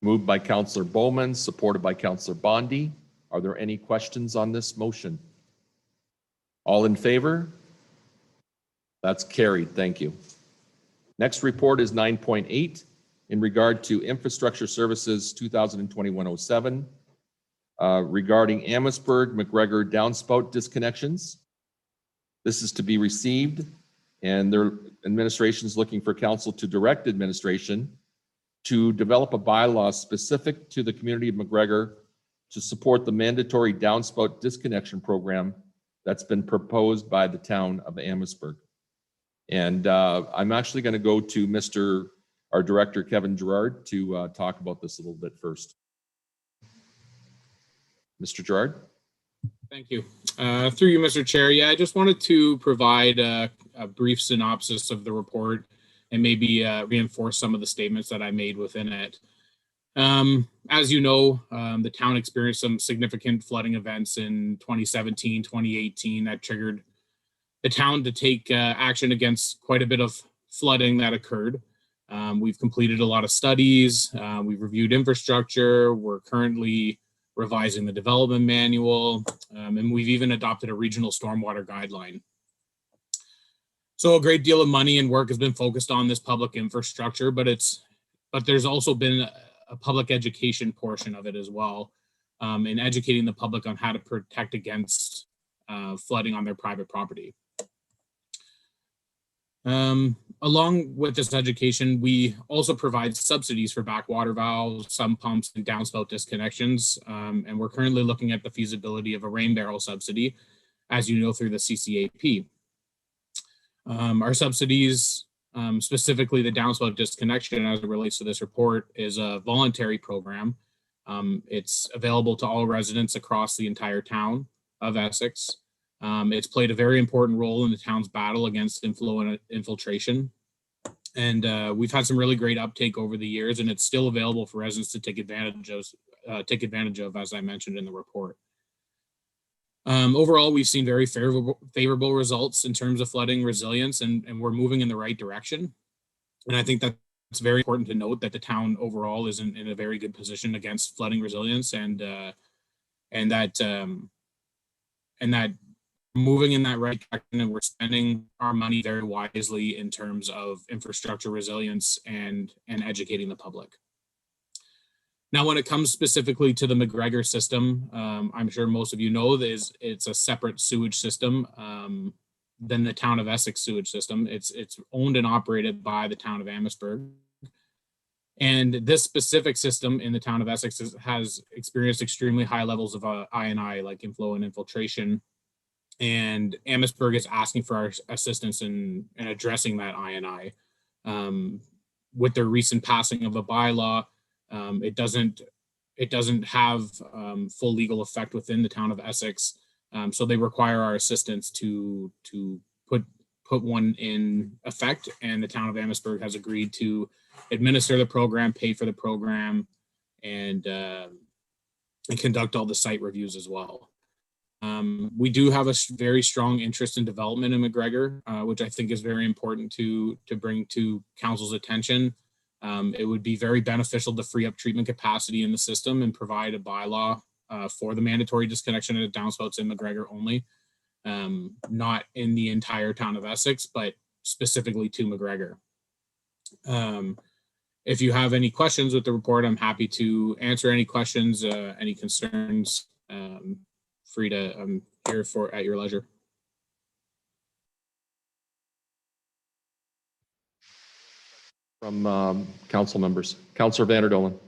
Moved by Councillor Bowman, supported by Councillor Bondi. Are there any questions on this motion? All in favor? That's carried. Thank you. Next report is 9.8 in regard to Infrastructure Services 2021-07 regarding Amherstburg McGregor Downspout disconnections. This is to be received, and their administration is looking for council to direct administration to develop a bylaw specific to the community of McGregor to support the mandatory downspout disconnection program that's been proposed by the town of Amherstburg. And I'm actually going to go to our director, Kevin Gerard, to talk about this a little bit first. Mr. Gerard? Thank you. Through you, Mr. Chair. Yeah, I just wanted to provide a brief synopsis of the report and maybe reinforce some of the statements that I made within it. As you know, the town experienced some significant flooding events in 2017, 2018 that triggered the town to take action against quite a bit of flooding that occurred. We've completed a lot of studies. We've reviewed infrastructure. We're currently revising the development manual, and we've even adopted a regional stormwater guideline. So a great deal of money and work has been focused on this public infrastructure, but there's also been a public education portion of it as well, in educating the public on how to protect against flooding on their private property. Along with this education, we also provide subsidies for backwater valves, sump pumps, and downspout disconnections. And we're currently looking at the feasibility of a rain barrel subsidy, as you know, through the CCAP. Our subsidies, specifically the downspout disconnection as it relates to this report, is a voluntary program. It's available to all residents across the entire town of Essex. It's played a very important role in the town's battle against inflow and infiltration. And we've had some really great uptake over the years, and it's still available for residents to take advantage of, as I mentioned in the report. Overall, we've seen very favorable results in terms of flooding resilience, and we're moving in the right direction. And I think that it's very important to note that the town overall is in a very good position against flooding resilience, and that moving in that right direction, and we're spending our money very wisely in terms of infrastructure resilience and educating the public. Now, when it comes specifically to the McGregor system, I'm sure most of you know it's a separate sewage system than the town of Essex sewage system. It's owned and operated by the town of Amherstburg. And this specific system in the town of Essex has experienced extremely high levels of I&I, like inflow and infiltration. And Amherstburg is asking for our assistance in addressing that I&I. With the recent passing of a bylaw, it doesn't have full legal effect within the town of Essex, so they require our assistance to put one in effect. And the town of Amherstburg has agreed to administer the program, pay for the program, and conduct all the site reviews as well. We do have a very strong interest in development in McGregor, which I think is very important to bring to council's attention. It would be very beneficial to free up treatment capacity in the system and provide a bylaw for the mandatory disconnection of downspouts in McGregor only, not in the entire town of Essex, but specifically to McGregor. If you have any questions with the report, I'm happy to answer any questions, any concerns. I'm here at your leisure. From council members. Councillor Vanderdolen.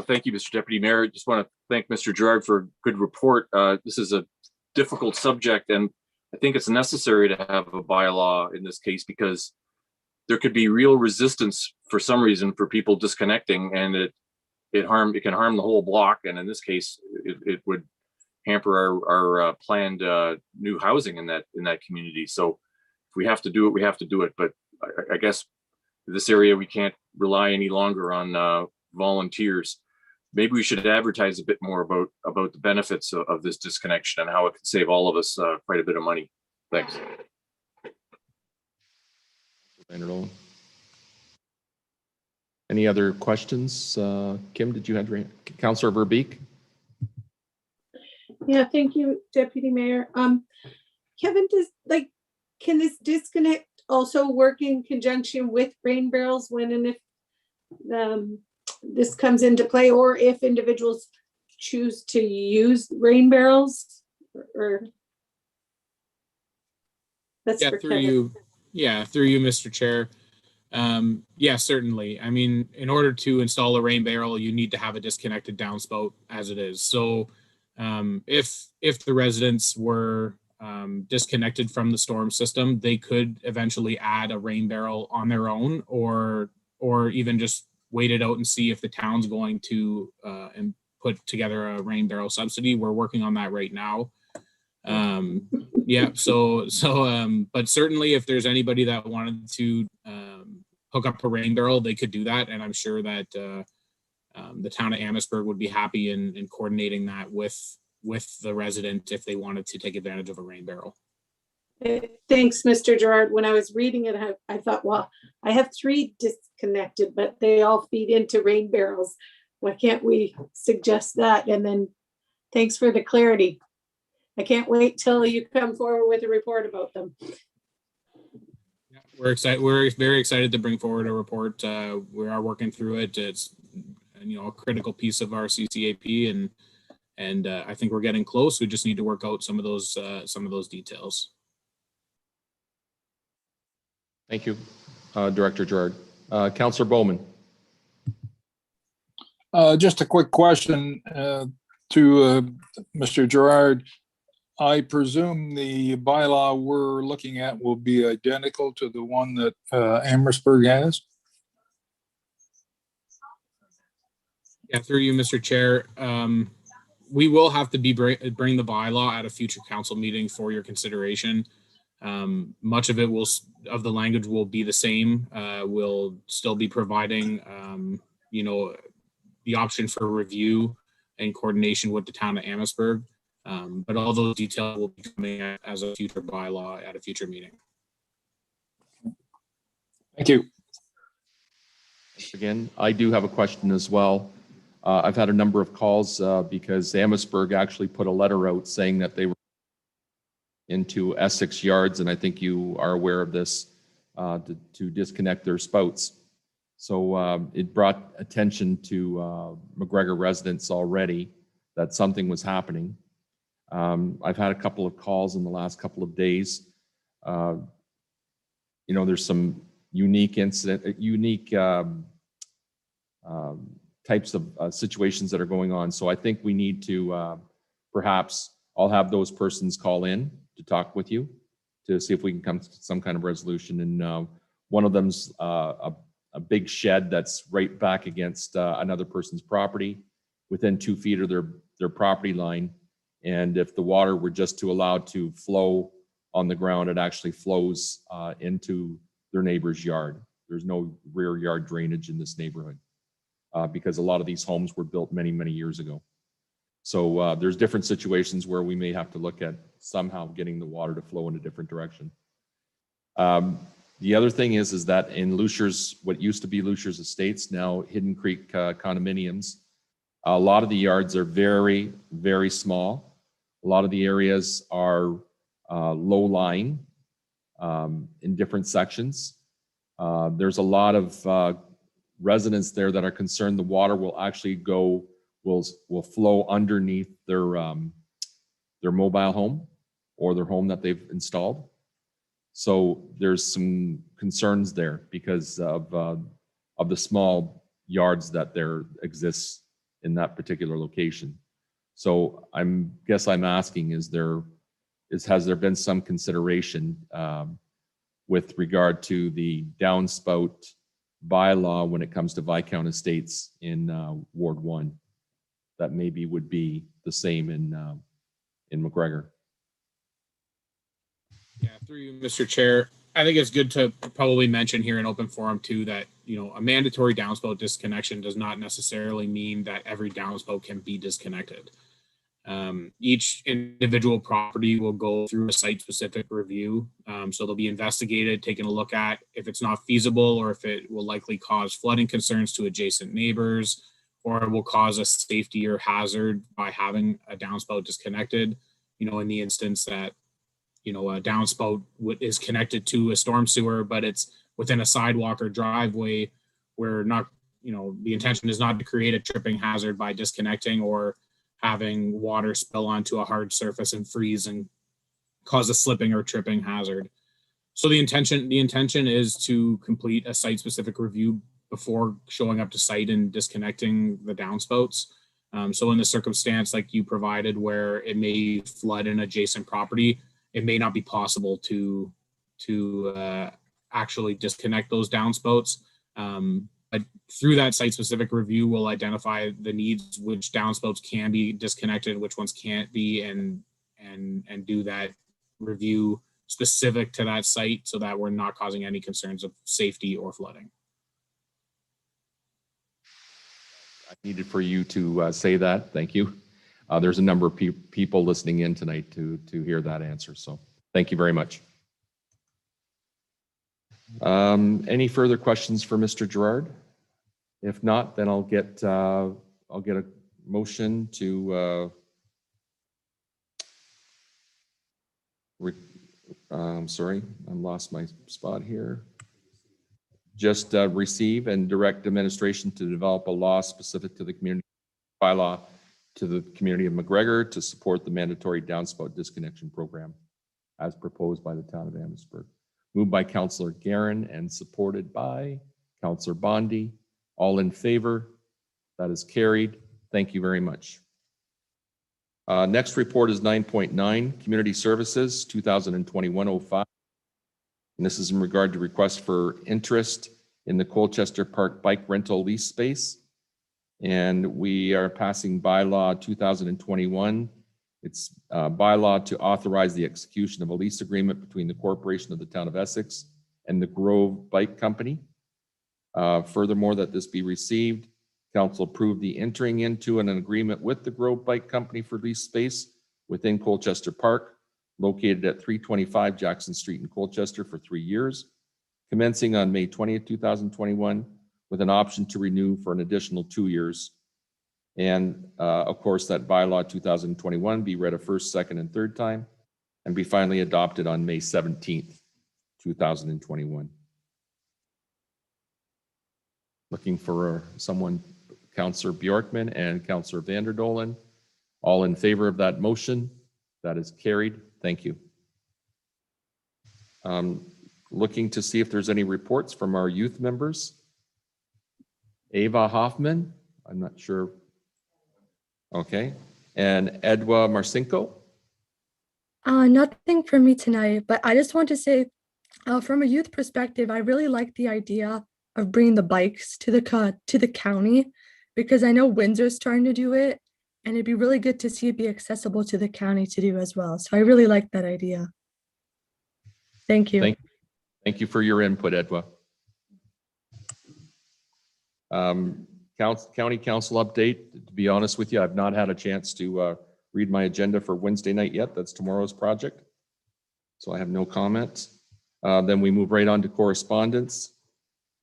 Thank you, Mr. Deputy Mayor. I just want to thank Mr. Gerard for a good report. This is a difficult subject, and I think it's necessary to have a bylaw in this case because there could be real resistance for some reason for people disconnecting, and it can harm the whole block. And in this case, it would hamper our planned new housing in that community. So if we have to do it, we have to do it. But I guess this area, we can't rely any longer on volunteers. Maybe we should advertise a bit more about the benefits of this disconnection and how it could save all of us quite a bit of money. Thanks. Any other questions? Kim, did you have Councillor Verbeek? Yeah, thank you, Deputy Mayor. Kevin, can this disconnect also work in conjunction with rain barrels when and if this comes into play, or if individuals choose to use rain barrels? Or that's Yeah, for through Kevin. you. Yeah, through you, Mr. Chair. Yeah, certainly. I mean, in order to install a rain barrel, you need to have a disconnected downspout as it is. So if the residents were disconnected from the storm system, they could eventually add a rain barrel on their own, or even just wait it out and see if the town's going to and put together a rain barrel subsidy. We're working on that right now. Yeah, but certainly if there's anybody that wanted to hook up a rain barrel, they could do that. And I'm sure that the town of Amherstburg would be happy in coordinating that with the resident if they wanted to take advantage of a rain barrel. Thanks, Mr. Gerard. When I was reading it, I thought, well, I have 3 disconnected, but they all feed into rain barrels. Why can't we suggest that? And then thanks for the clarity. I can't wait till you come forward with a report about them. Yeah, we're excited. We're very excited to bring forward a report. We are working through it. It's a critical piece of our CCAP, and I think we're getting close. We just need to work out some of those details. Thank you, Director Gerard. Councillor Bowman. Just a quick question to Mr. Gerard. I presume the bylaw we're looking at will be identical to the one that Amherstburg has? Yeah, through you, Mr. Chair. We will have to bring the bylaw at a future council meeting for your consideration. Much of the language will be the same. We'll still be providing, the option for review and coordination with the town of Amherstburg. But all those details will be coming as a future bylaw at a future meeting. Thank you. Again, I do have a question as well. I've had a number of calls because Amherstburg actually put a letter out saying that they were into Essex yards, and I think you are aware of this, to disconnect their spouts. So it brought attention to McGregor residents already that something was happening. I've had a couple of calls in the last couple of days. There's some unique types of situations that are going on. So I think we need to perhaps I'll have those persons call in to talk with you to see if we can come to some kind of resolution. And one of them's a big shed that's right back against another person's property within 2 feet of their property line. And if the water were just to allow to flow on the ground, it actually flows into their neighbor's yard. There's no rear yard drainage in this neighborhood because a lot of these homes were built many, many years ago. So there's different situations where we may have to look at somehow getting the water to flow in a different direction. The other thing is that in Luciers, what used to be Luciers Estates, now Hidden Creek condominiums, a lot of the yards are very, very small. A lot of the areas are low-lying in different sections. There's a lot of residents there that are concerned the water will actually will flow underneath their mobile home or their home that they've installed. So there's some concerns there because of the small yards that there exists in that particular location. So I'm asking, has there been some consideration with regard to the downspout bylaw when it comes to Viscount Estates in Ward 1. That maybe would be the same in McGregor. Yeah, through you, Mr. Chair. I think it's good to probably mention here in open forum too that, a mandatory downspout disconnection does not necessarily mean that every downspout can be disconnected. Each individual property will go through a site-specific review. So they'll be investigated, taken a look at if it's not feasible or if it will likely cause flooding concerns to adjacent neighbors, or it will cause a safety or hazard by having a downspout disconnected. In the instance that, a downspout is connected to a storm sewer, but it's within a sidewalk or driveway where not, the intention is not to create a tripping hazard by disconnecting or having water spill onto a hard surface and freeze and cause a slipping or tripping hazard. So the intention is to complete a site-specific review before showing up to site and disconnecting the downspouts. So in the circumstance like you provided where it may flood an adjacent property, it may not be possible to actually disconnect those downspouts. But through that site-specific review, we'll identify the needs, which downspouts can be disconnected, which ones can't be, and do that review specific to that site so that we're not causing any concerns of safety or flooding. I needed for you to say that. Thank you. There's a number of people listening in tonight to hear that answer. So thank you very much. Any further questions for Mr. Gerard? If not, then I'll get a motion to sorry, I lost my spot here. Just receive and direct administration to develop a law specific to the community bylaw to the community of McGregor to support the mandatory downspout disconnection program as proposed by the town of Amherstburg. Moved by Councillor Guerin and supported by Councillor Bondy. All in favor? That is carried. Thank you very much. Next report is 9.9, Community Services 2021-05. And this is in regard to request for interest in the Colchester Park bike rental lease space. And we are passing bylaw 2021. It's bylaw to authorize the execution of a lease agreement between the Corporation of the Town of Essex and the Grove Bike Company. Furthermore, that this be received, council approved the entering into an agreement with the Grove Bike Company for lease space within Colchester Park, located at 325 Jackson Street in Colchester for 3 years, commencing on May 20th, 2021, with an option to renew for an additional 2 years. And of course, that bylaw 2021 be read a first, second, and third time and be finally adopted on May 17th, 2021. Looking for someone, Councillor Bjorkman and Councillor Vanderdolen. All in favor of that motion? That is carried. Thank you. Looking to see if there's any reports from our youth members. Ava Hoffman, I'm not sure. Okay. And Edwa Marcinko? Nothing from me tonight, but I just want to say, from a youth perspective, I really like the idea of bringing the bikes to the county, because I know Windsor's starting to do it, and it'd be really good to see it be accessible to the county to do as well. So I really like that idea. Thank you. Thank you for your input, Edwa. County Council update. To be honest with you, I've not had a chance to read my agenda for Wednesday night yet. That's tomorrow's project. So I have no comment. Then we move right on to correspondence.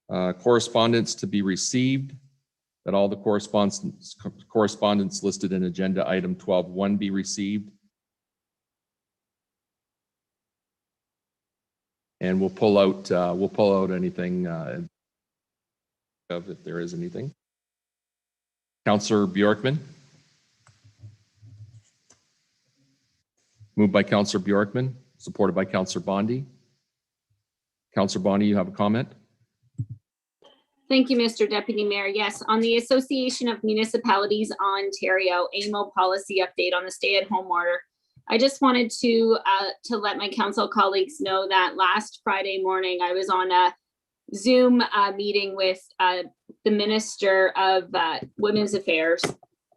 Correspondence to be received, that all the correspondence listed in agenda item 12.1 be received. And we'll pull out anything if there is anything. Councillor Bjorkman. Moved by Councillor Bjorkman, supported by Councillor Bondy. Councillor Bondy, you have a comment? Thank you, Mr. Deputy Mayor. Yes, on the Association of Municipalities Ontario AMO policy update on the stay-at-home order. I just wanted to let my council colleagues know that last Friday morning I was on a Zoom meeting with the Minister of Women's Affairs.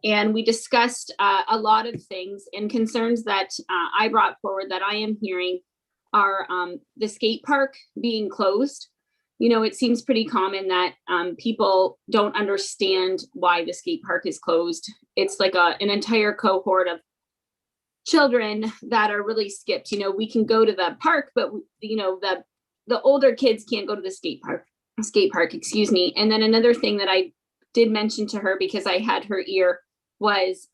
And we discussed a lot of things and concerns that I brought forward that I am hearing are the skate park being closed. You know, it seems pretty common that people don't understand why the skate park is closed. It's like an entire cohort of children that are really skipped. You know, we can go to the park, but you know, the older kids can't go to the skate park, excuse me. And then another thing that I did mention to her, because I had her ear, was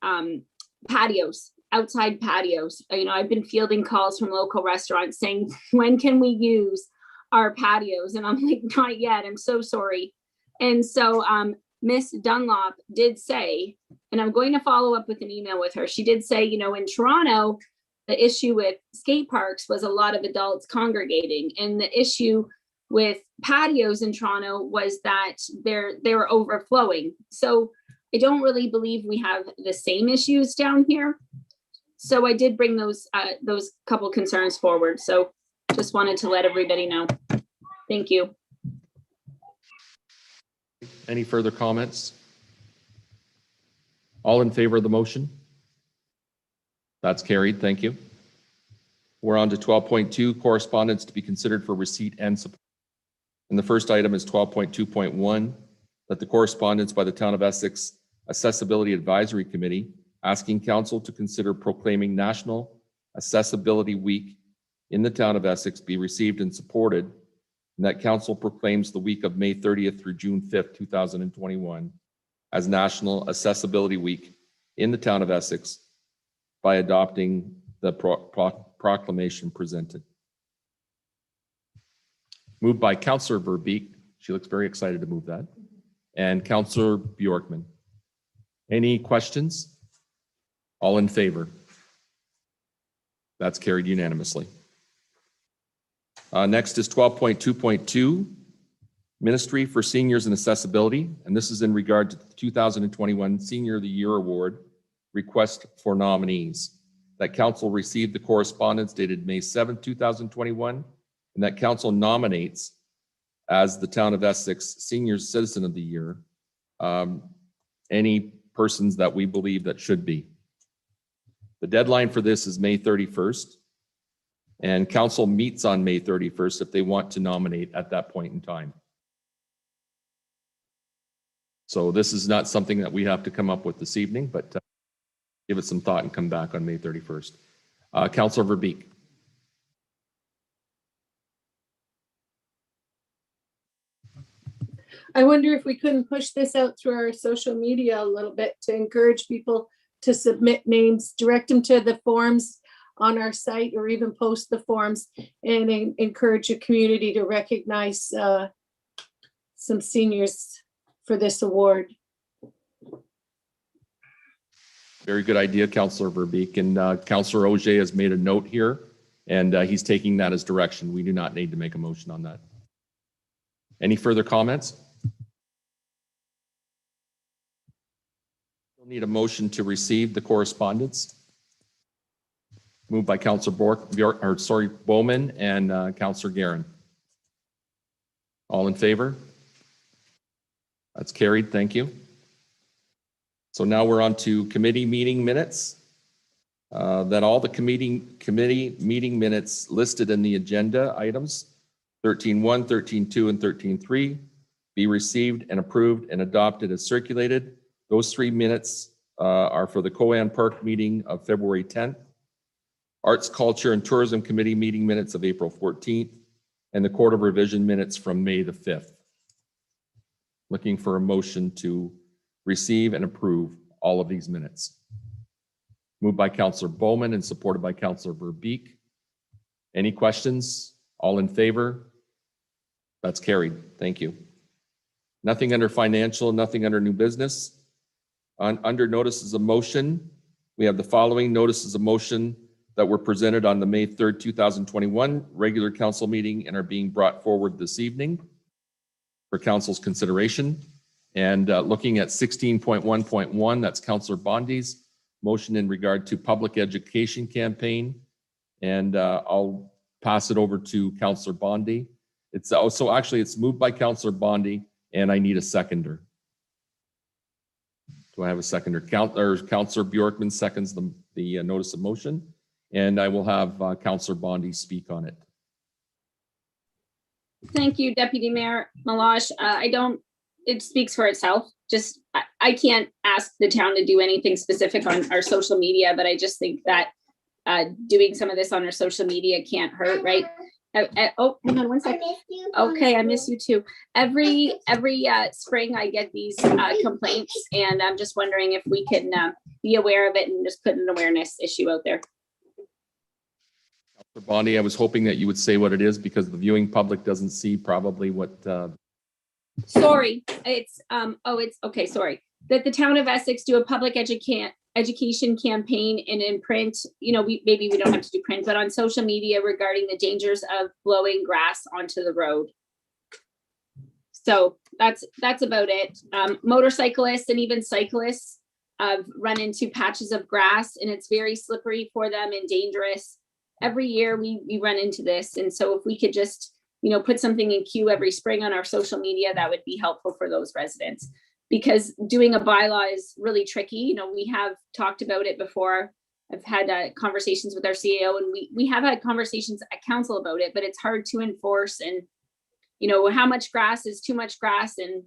patios, outside patios. You know, I've been fielding calls from local restaurants saying, when can we use our patios? And I'm like, not yet, I'm so sorry. And so Miss Dunlop did say, and I'm going to follow up with an email with her. She did say, you know, in Toronto, the issue with skate parks was a lot of adults congregating. And the issue with patios in Toronto was that they were overflowing. So I don't really believe we have the same issues down here. So I did bring those couple concerns forward. So just wanted to let everybody know. Thank you. Any further comments? All in favor of the motion? That's carried. Thank you. We're on to 12.2, correspondence to be considered for receipt and support. And the first item is 12.2.1, that the correspondence by the Town of Essex Accessibility Advisory Committee asking council to consider proclaiming National Accessibility Week in the Town of Essex be received and supported, and that council proclaims the week of May 30th through June 5th, 2021 as National Accessibility Week in the Town of Essex by adopting the proclamation presented. Moved by Councillor Verbeek. She looks very excited to move that. And Councillor Bjorkman. Any questions? All in favor? That's carried unanimously. Next is 12.2.2, Ministry for Seniors and Accessibility. And this is in regard to the 2021 Senior of the Year Award request for nominees. That council received the correspondence dated May 7th, 2021, and that council nominates as the Town of Essex Senior Citizen of the Year any persons that we believe that should be. The deadline for this is May 31st, and council meets on May 31st if they want to nominate at that point in time. So this is not something that we have to come up with this evening, but give it some thought and come back on May 31st. Councillor Verbeek. I wonder if we couldn't push this out through our social media a little bit to encourage people to submit names, direct them to the forms on our site, or even post the forms and encourage the community to recognize some seniors for this award. Very good idea, Councillor Verbeek. And Councillor Auger has made a note here, and he's taking that as direction. We do not need to make a motion on that. Any further comments? We'll need a motion to receive the correspondence. Moved by Councillor Bowman and Councillor Guerin. All in favor? That's carried. Thank you. So now we're on to committee meeting minutes. That all the committee meeting minutes listed in the agenda items 13.1, 13.2, and 13.3 be received and approved and adopted as circulated. Those 3 minutes are for the Coan Park meeting of February 10th, Arts, Culture, and Tourism Committee meeting minutes of April 14th, and the Court of Revision minutes from May the 5th. Looking for a motion to receive and approve all of these minutes. Moved by Councillor Bowman and supported by Councillor Verbeek. Any questions? All in favor? That's carried. Thank you. Nothing under financial, nothing under new business. Under notices of motion, we have the following notices of motion that were presented on the May 3rd, 2021 regular council meeting and are being brought forward this evening for council's consideration. And looking at 16.1.1, that's Councillor Bondi's motion in regard to public education campaign. And I'll pass it over to Councillor Bondi. It's also, actually, it's moved by Counselor Bondi, and I need a seconder. Do I have a seconder? Counselor Bjorkman seconds the notice of motion, and I will have Counselor Bondi speak on it. Thank you, Deputy Mayor Malash. It speaks for itself. Just, I can't ask the town to do anything specific on our social media, but I just think that doing some of this on our social media can't hurt, right? Oh, hang on one second. Okay, I miss you too. Every spring I get these complaints, and I'm just wondering if we can be aware of it and just put an awareness issue out there. Counselor Bondi, I was hoping that you would say what it is because the viewing public doesn't see probably what. Sorry, it's okay. Sorry, that the town of Essex do a public education campaign and in print. You know, maybe we don't have to do print, but on social media regarding the dangers of blowing grass onto the road. So that's about it. Motorcyclists and even cyclists run into patches of grass, and it's very slippery for them and dangerous. Every year we run into this, and so if we could just, you know, put something in queue every spring on our social media, that would be helpful for those residents. Because doing a bylaw is really tricky. You know, we have talked about it before. I've had conversations with our CAO, and we have had conversations at council about it, but it's hard to enforce. And, you know, how much grass is too much grass, and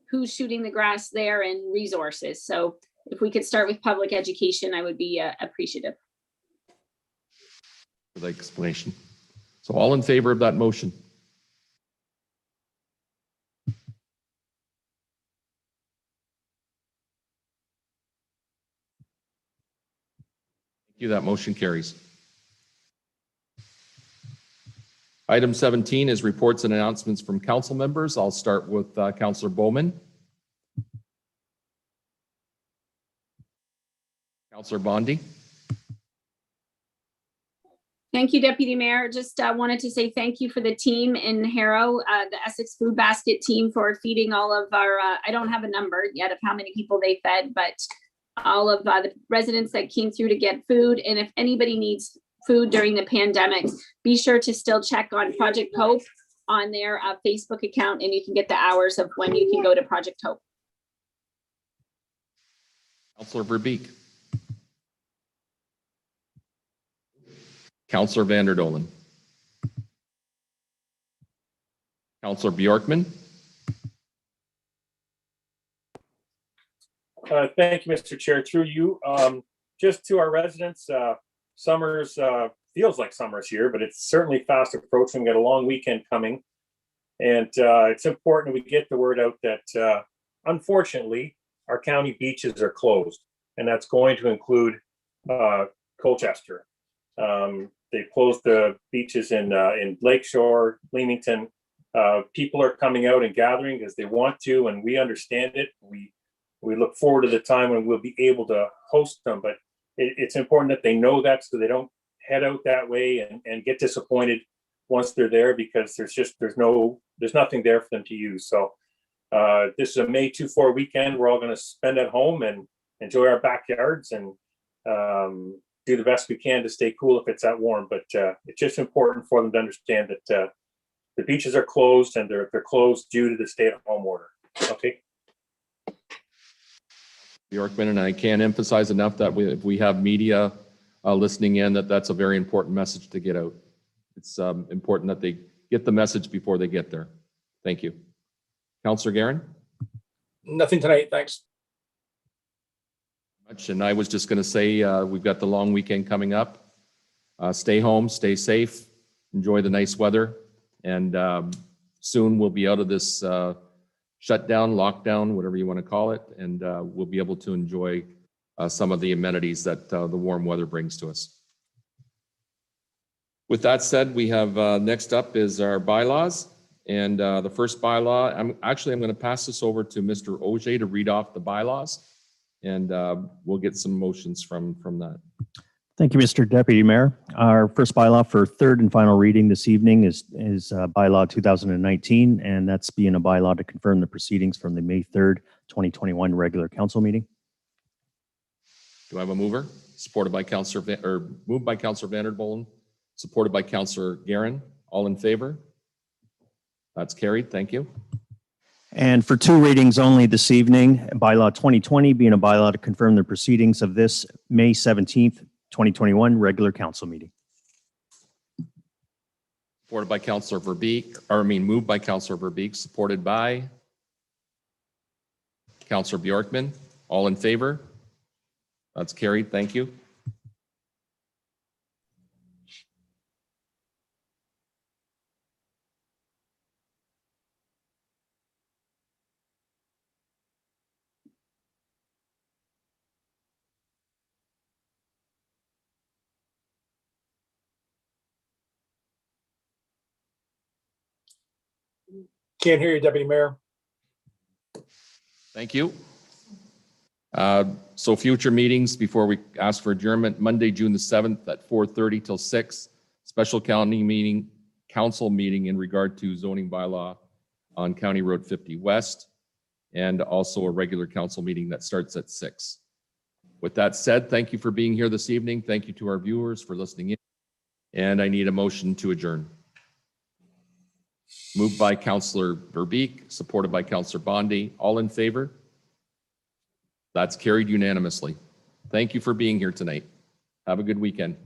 who's shooting the grass there, and resources. So if we could start with public education, I would be appreciative. For the explanation. So all in favor of that motion? Thank you. That motion carries. Item 17 is reports and announcements from council members. I'll start with Councillor Bowman. Councillor Bondi. Thank you, Deputy Mayor. Just wanted to say thank you for the team in Harrow, the Essex Food Basket team, for feeding all of our, I don't have a number yet of how many people they fed, but all of the residents that came through to get food. And if anybody needs food during the pandemic, be sure to still check on Project Hope on their Facebook account, and you can get the hours of when you can go to Project Hope. Councillor Verbeek. Councillor Vanderdolen. Councillor Bjorkman. Thank you, Mr. Chair. Through you, just to our residents, summer's feels like summer's here, but it's certainly fast approaching. We got a long weekend coming, and it's important we get the word out that unfortunately our county beaches are closed, and that's going to include Colchester. They closed the beaches in Lakeshore, Leamington. People are coming out and gathering because they want to, and we understand it. We look forward to the time when we'll be able to host them, but it's important that they know that so they don't head out that way and get disappointed once they're there, because there's nothing there for them to use. So this is a May 2-4 weekend. We're all going to spend at home and enjoy our backyards and do the best we can to stay cool if it's that warm. But it's just important for them to understand that the beaches are closed, and they're closed due to the stay-at-home order. Okay. Bjorkman, and I can't emphasize enough that if we have media listening in, that's a very important message to get out. It's important that they get the message before they get there. Thank you. Councillor Guerin? Nothing tonight, thanks. And I was just going to say, we've got the long weekend coming up. Stay home, stay safe, enjoy the nice weather, and soon we'll be out of this shutdown, lockdown, whatever you want to call it, and we'll be able to enjoy some of the amenities that the warm weather brings to us. With that said, we have next up is our bylaws, and the first bylaw, I'm going to pass this over to Mr. Auger to read off the bylaws, and we'll get some motions from that. Thank you, Mr. Deputy Mayor. Our first bylaw for third and final reading this evening is bylaw 2019, and that's being a bylaw to confirm the proceedings from the May 3rd, 2021 regular council meeting. Do I have a mover? Supported by moved by Councillor Vanderdolen, supported by Councillor Guerin. All in favor? That's carried. Thank you. And for 2 readings only this evening, bylaw 2020 being a bylaw to confirm the proceedings of this May 17th, 2021 regular council meeting. Supported by Councillor Verbeek, moved by Councillor Verbeek, supported by Councillor Bjorkman. All in favor? That's carried. Thank you. Can't hear you, Deputy Mayor. Thank you. So future meetings before we ask for adjournment, Monday, June the 7th at 4:30 till 6, special council meeting in regard to zoning bylaw on County Road 50 West, and also a regular council meeting that starts at 6. With that said, thank you for being here this evening. Thank you to our viewers for listening in. And I need a motion to adjourn. Moved by Councillor Verbeek, supported by Councillor Bondi. All in favor? That's carried unanimously. Thank you for being here tonight. Have a good weekend.